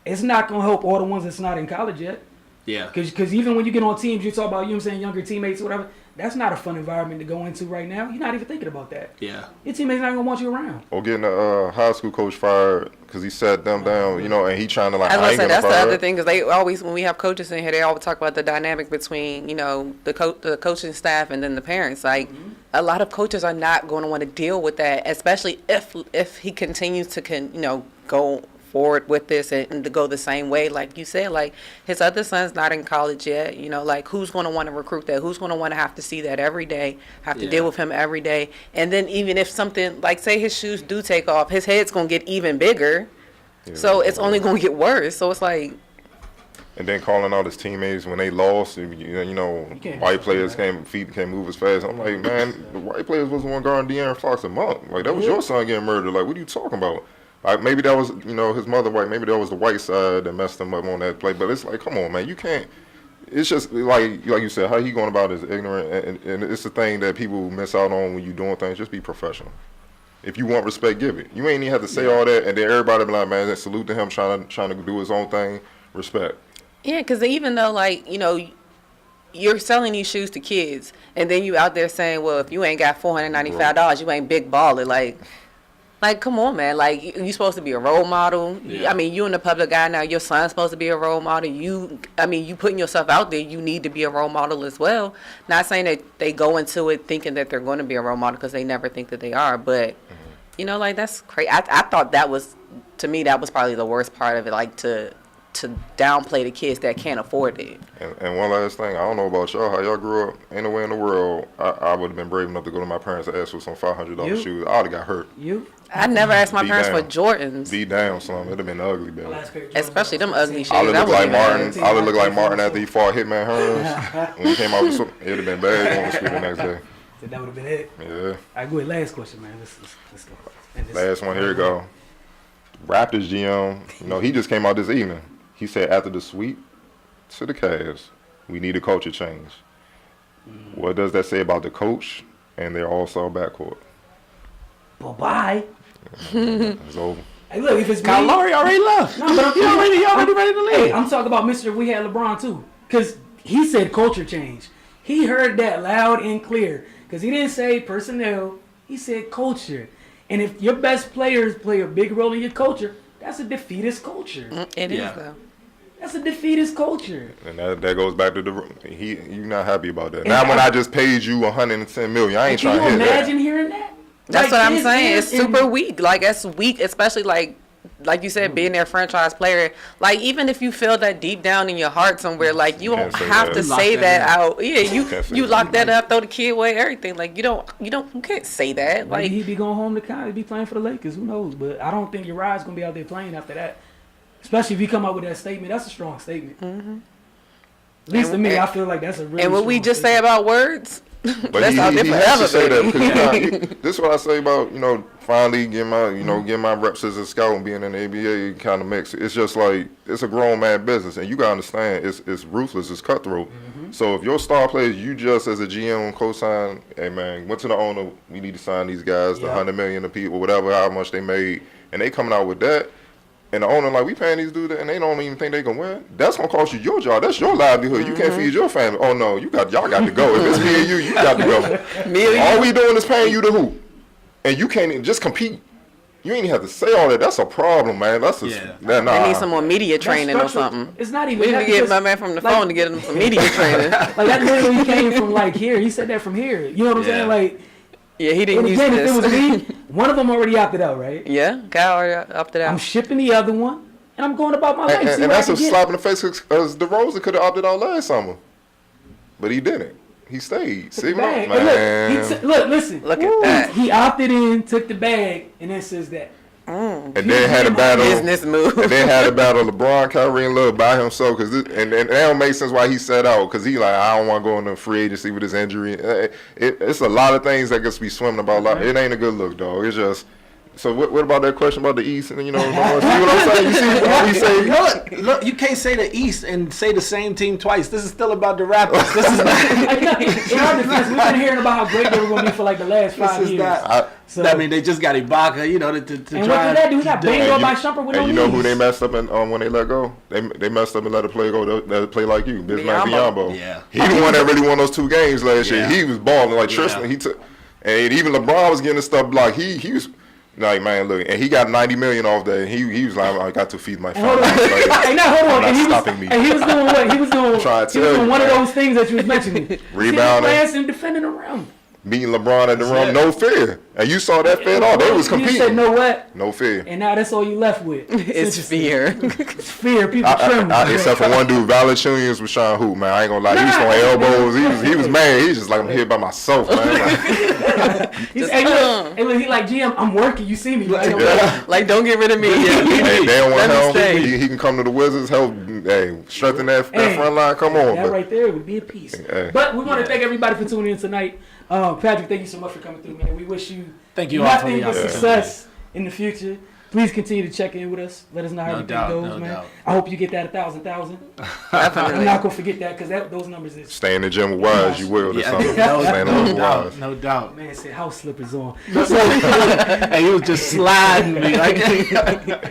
Speaker 1: It's not gonna help all the ones that's not in college yet.
Speaker 2: Yeah.
Speaker 1: Because even when you get on teams, you talk about, you know what I'm saying, younger teammates or whatever. That's not a fun environment to go into right now. You're not even thinking about that.
Speaker 2: Yeah.
Speaker 1: Your teammates not going to want you around.
Speaker 4: Or getting a high school coach fired because he sat them down, you know, and he trying to like.
Speaker 3: I was
Speaker 4: I ain't
Speaker 3: gonna say
Speaker 4: gonna
Speaker 3: that's the
Speaker 4: fire
Speaker 3: other
Speaker 4: her.
Speaker 3: thing because they always, when we have coaches in here, they always talk about the dynamic between, you know, the coaching staff and then the parents. Like a lot of coaches are not going to want to deal with that, especially if he continues to go forward with this and to go the same way. Like you said, like his other son's not in college yet, you know, like who's going to want to recruit that? Who's going to want to have to see that every day, have to deal with him every day? And then even if something, like say his shoes do take off, his head's going to get even bigger.
Speaker 4: Yeah.
Speaker 3: So it's only going to get worse. So it's like,
Speaker 4: And then calling out his teammates when they lost, you know, white players can't move as fast. I'm like, man, the white players was the one guarding De'Aaron Fox a month. Like that was your son getting murdered. Like, what are you talking about? Like, maybe that was, you know, his mother white. Maybe that was the white side that messed him up on that play. But it's like, come on, man, you can't. It's just like you said, how he going about is ignorant, and it's the thing that people miss out on when you doing things. Just be professional. If you want respect, give it. You ain't even have to say all that, and then everybody be like, man, salute to him trying to do his own thing. Respect.
Speaker 3: yeah, because even though, like, you know, you're selling these shoes to kids, and then you out there saying, well, if you ain't got $495, you ain't big baller. Like, come on, man. Like, you supposed to be a role model.
Speaker 2: Yeah.
Speaker 3: I mean, you in the public eye now. Your son's supposed to be a role model. You putting yourself out there. You need to be a role model as well. Not saying that they go into it thinking that they're going to be a role model because they never think that they are. But, you know, like, that's crazy. I thought that was, to me, that was probably the worst part of it, like, to downplay the kids that can't afford it.
Speaker 4: And one last thing, I don't know about y'all, how y'all grew up. Ain't no way in the world I would have been brave enough to go to my parents and ask for some $500
Speaker 1: You?
Speaker 4: shoes. I would have got hurt.
Speaker 1: You?
Speaker 3: I never asked my
Speaker 4: Be
Speaker 3: parents for
Speaker 4: down.
Speaker 3: Jordans,
Speaker 4: Be down, son. It'd have been ugly, baby.
Speaker 3: especially them ugly shoes.
Speaker 4: I would
Speaker 3: That
Speaker 4: look like
Speaker 3: wouldn't even-
Speaker 4: Martin. I would look like Martin after he fought Hitman Hearns. When he came out, it'd have been bad going to school the next day.
Speaker 1: That would have been it.
Speaker 4: Yeah.
Speaker 1: All right, go ahead. Last question, man. Let's go. And this-
Speaker 4: Last one, here we go. Raptors GM, you know, he just came out this evening. He said after the sweep to the Cavs, we need a culture change. What does that say about the coach and their all-star backcourt?
Speaker 1: Bye-bye.
Speaker 4: It's over.
Speaker 1: Hey, look, if it's
Speaker 2: Kyle
Speaker 1: me,
Speaker 2: Lowry already left.
Speaker 1: No, but
Speaker 2: He already ready to
Speaker 1: hey,
Speaker 2: leave.
Speaker 1: I'm talking about Mr. We had LeBron too, because he said culture change. He heard that loud and clear, because he didn't say personnel. He said culture. And if your best players play a big role in your culture, that's a defeatist culture.
Speaker 3: It is,
Speaker 2: Yeah.
Speaker 3: though.
Speaker 1: That's a defeatist culture.
Speaker 4: And that goes back to you're not happy about that. Now when I just paid you $110 million, I ain't
Speaker 1: Can
Speaker 4: trying
Speaker 1: you
Speaker 4: to hear
Speaker 1: imagine
Speaker 4: that.
Speaker 1: hearing that?
Speaker 3: That's
Speaker 1: Like,
Speaker 3: what I'm saying. It's
Speaker 1: in-
Speaker 3: super weak. Like, that's weak, especially like you said, being their franchise player. Like, even if you feel that deep down in your heart somewhere, like, you don't
Speaker 4: can't say
Speaker 3: have
Speaker 4: that.
Speaker 3: to
Speaker 2: You lock
Speaker 3: say
Speaker 2: that
Speaker 3: that out. Yeah,
Speaker 4: can't say
Speaker 3: you
Speaker 4: that.
Speaker 3: lock that up, throw the key away, everything. Like, you can't say that.
Speaker 1: Maybe
Speaker 3: Like,
Speaker 1: he'd be going home to college, be playing for the Lakers. Who knows? But I don't think Uriah's going to be out there playing after that. Especially if you come up with that statement. That's a strong statement. At least to me, I feel like that's a really
Speaker 3: and what we
Speaker 1: strong
Speaker 3: just say
Speaker 1: statement.
Speaker 3: about words,
Speaker 4: But
Speaker 3: that's out there
Speaker 4: he has to say
Speaker 3: forever,
Speaker 4: that
Speaker 3: baby.
Speaker 4: because this is what I say about finally getting my reps as a scout and being in the ABA kind of mix. It's just like it's a grown man business, and you gotta understand it's ruthless, it's cutthroat. So if your star players, you just as a GM co-sign, hey man, went to the owner, we need to sign these guys, the
Speaker 1: Yeah.
Speaker 4: 100 million of people, whatever, how much they made, and they coming out with that. And the owner like, we paying these dudes, and they don't even think they gonna win. That's gonna cost you your job. That's your livelihood. You can't feed your family. Oh no, y'all got to go. If it's me and you got to go.
Speaker 3: Million.
Speaker 4: All we doing is paying you to hoop, and you can't even just compete. You ain't even have to say all that. That's a problem, man. That's
Speaker 3: I need some more media training or
Speaker 1: structural.
Speaker 3: something.
Speaker 1: It's not even
Speaker 3: We need
Speaker 1: that
Speaker 3: to get
Speaker 1: because,
Speaker 3: my man from the
Speaker 1: like-
Speaker 3: phone to get him some media training.
Speaker 1: Like that literally came from like here. He said that from here. You know what I'm saying? Like,
Speaker 3: Yeah, he
Speaker 1: and
Speaker 3: didn't use
Speaker 1: again, if it was
Speaker 3: this.
Speaker 1: me, one of them already opted out, right?
Speaker 3: Yeah, Kyle already opted
Speaker 1: I'm
Speaker 3: out.
Speaker 1: shipping the other one, and I'm going about my life. see
Speaker 4: and
Speaker 1: what
Speaker 4: that's
Speaker 1: I
Speaker 4: a
Speaker 1: can get.
Speaker 4: slap in the face because DeRozan could have opted out last summer, but he didn't. He stayed. See what
Speaker 1: Bag.
Speaker 4: I'm
Speaker 1: And
Speaker 4: man.
Speaker 1: look, listen.
Speaker 3: Look at that.
Speaker 1: He opted in, took the bag, and then says that.
Speaker 4: And then had a battle.
Speaker 3: Business move.
Speaker 4: And then had a battle LeBron, Kyrie, and Love by himself. And that don't make sense why he set out. Because he like, I don't want to go into free agency with his injury. It's a lot of things that could be swimming about. It ain't a good look, dog. It's just. So what about that question about the East? And see what I'm saying? You see how we say?
Speaker 2: Look, you can't say the East and say the same team twice. This is still about the Raptors. This is not.
Speaker 1: In our defense, we've been hearing about how great they were going to be for like the last 5
Speaker 2: This is
Speaker 1: years.
Speaker 2: not.
Speaker 1: So
Speaker 2: I mean, they just got Ibaka, you know, to
Speaker 1: and what
Speaker 2: try.
Speaker 1: did that do? He got banged
Speaker 4: And
Speaker 1: up
Speaker 4: you-
Speaker 1: by Shumpert with no
Speaker 4: And you know who
Speaker 1: knees.
Speaker 4: they messed up when they let go? They messed up and let a player go that play like you, Bismack
Speaker 3: Biyombo.
Speaker 4: Biyombo.
Speaker 2: Yeah.
Speaker 4: He the one that really won those 2 games last year.
Speaker 2: Yeah.
Speaker 4: He was balling like
Speaker 2: Yeah.
Speaker 4: Tristan. He took, and even LeBron was getting the stuff blocked. He was like, man, look, and he got $90 million off that. He was like, I got to feed my
Speaker 1: Hold
Speaker 4: family.
Speaker 1: on.
Speaker 4: Like,
Speaker 1: Hey, now hold on.
Speaker 4: not
Speaker 1: And he was,
Speaker 4: stopping me.
Speaker 1: and he was doing what? He was doing.
Speaker 4: Trying to
Speaker 1: He was
Speaker 4: tell
Speaker 1: doing
Speaker 4: you,
Speaker 1: one of
Speaker 4: man.
Speaker 1: those things that you was mentioning.
Speaker 4: Rebounding.
Speaker 1: Playing and defending around.
Speaker 4: Beating LeBron at the
Speaker 2: That's
Speaker 4: rim,
Speaker 2: it.
Speaker 4: no fear. And you saw that fed off. They was
Speaker 1: You
Speaker 4: competing.
Speaker 1: said, know what?
Speaker 4: No fear.
Speaker 1: And now that's all you left with.
Speaker 3: It's fear.
Speaker 1: It's fear. People tremble.
Speaker 4: Except for one dude, Valanciunas was trying to hoop, man. I ain't gonna lie. He was throwing elbows. He was mad. He was just like, I'm here by myself, man. Like,
Speaker 1: He's, hey, look, he like, GM, I'm working. You see me, right?
Speaker 4: yeah.
Speaker 3: Like, don't get rid of me.
Speaker 4: Hey, they don't want
Speaker 3: Let me
Speaker 4: help.
Speaker 3: stay.
Speaker 4: He can come to the Wizards, help, hey, strengthen that
Speaker 1: Hey,
Speaker 4: front line. Come on.
Speaker 1: That
Speaker 4: But
Speaker 1: right there would be a piece.
Speaker 4: Hey.
Speaker 1: But we want to thank everybody for tuning in tonight. Patrick, thank you so much for coming through, man. We wish you
Speaker 2: Thank you all for
Speaker 1: nothing
Speaker 2: the
Speaker 1: but
Speaker 2: opportunity.
Speaker 1: success in the future. Please continue to check in with us. Let us know how
Speaker 2: No
Speaker 1: everything
Speaker 2: doubt,
Speaker 1: goes,
Speaker 2: no
Speaker 1: man.
Speaker 2: doubt.
Speaker 1: I hope you get that 1,000. I'm
Speaker 3: Definitely.
Speaker 1: not gonna forget that because those numbers is.
Speaker 4: stay in the gym with Wise, you will. This
Speaker 2: Yeah,
Speaker 4: summer.
Speaker 2: no,
Speaker 4: Stay in the
Speaker 2: no
Speaker 4: gym with
Speaker 2: doubt,
Speaker 4: Wise.
Speaker 2: no doubt.
Speaker 1: Man said house slippers on.
Speaker 2: And he was just sliding me like.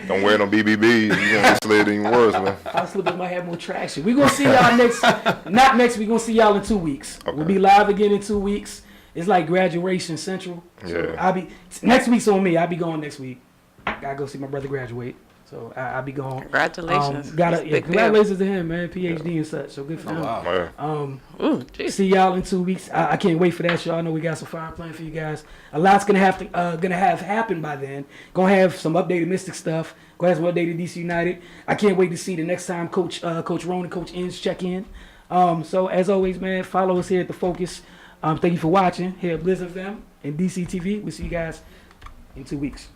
Speaker 4: Don't wear no BBBs. You're gonna get slid even worse, man.
Speaker 1: House slippers might have more traction. We're gonna see y'all not next week. We're gonna see y'all in 2 weeks.
Speaker 4: Okay.
Speaker 1: We'll be live again in 2 weeks. It's like graduation central. So
Speaker 4: Yeah.
Speaker 1: I'll be next week's on me. I'll be going next week. Gotta go see my brother graduate. So I'll be going.
Speaker 3: Congratulations.
Speaker 1: Gotta
Speaker 3: That's a
Speaker 1: yeah,
Speaker 3: big deal.
Speaker 1: congratulations to him, man. PhD and such. So good for
Speaker 2: Oh,
Speaker 1: him.
Speaker 2: wow.
Speaker 4: Man.
Speaker 3: Ooh, geez.
Speaker 1: See y'all in 2 weeks. I can't wait for that show. I know we got some fire planned for you guys. A lot's gonna have happen by then. Gonna have some updated Mystic stuff. Gonna have some updated DC United. I can't wait to see the next time Coach Rowan and Coach Inns check in. So as always, man, follow us here at the Focus. Thank you for watching here at Blizzard FM and DC TV. We'll see you guys in 2 weeks.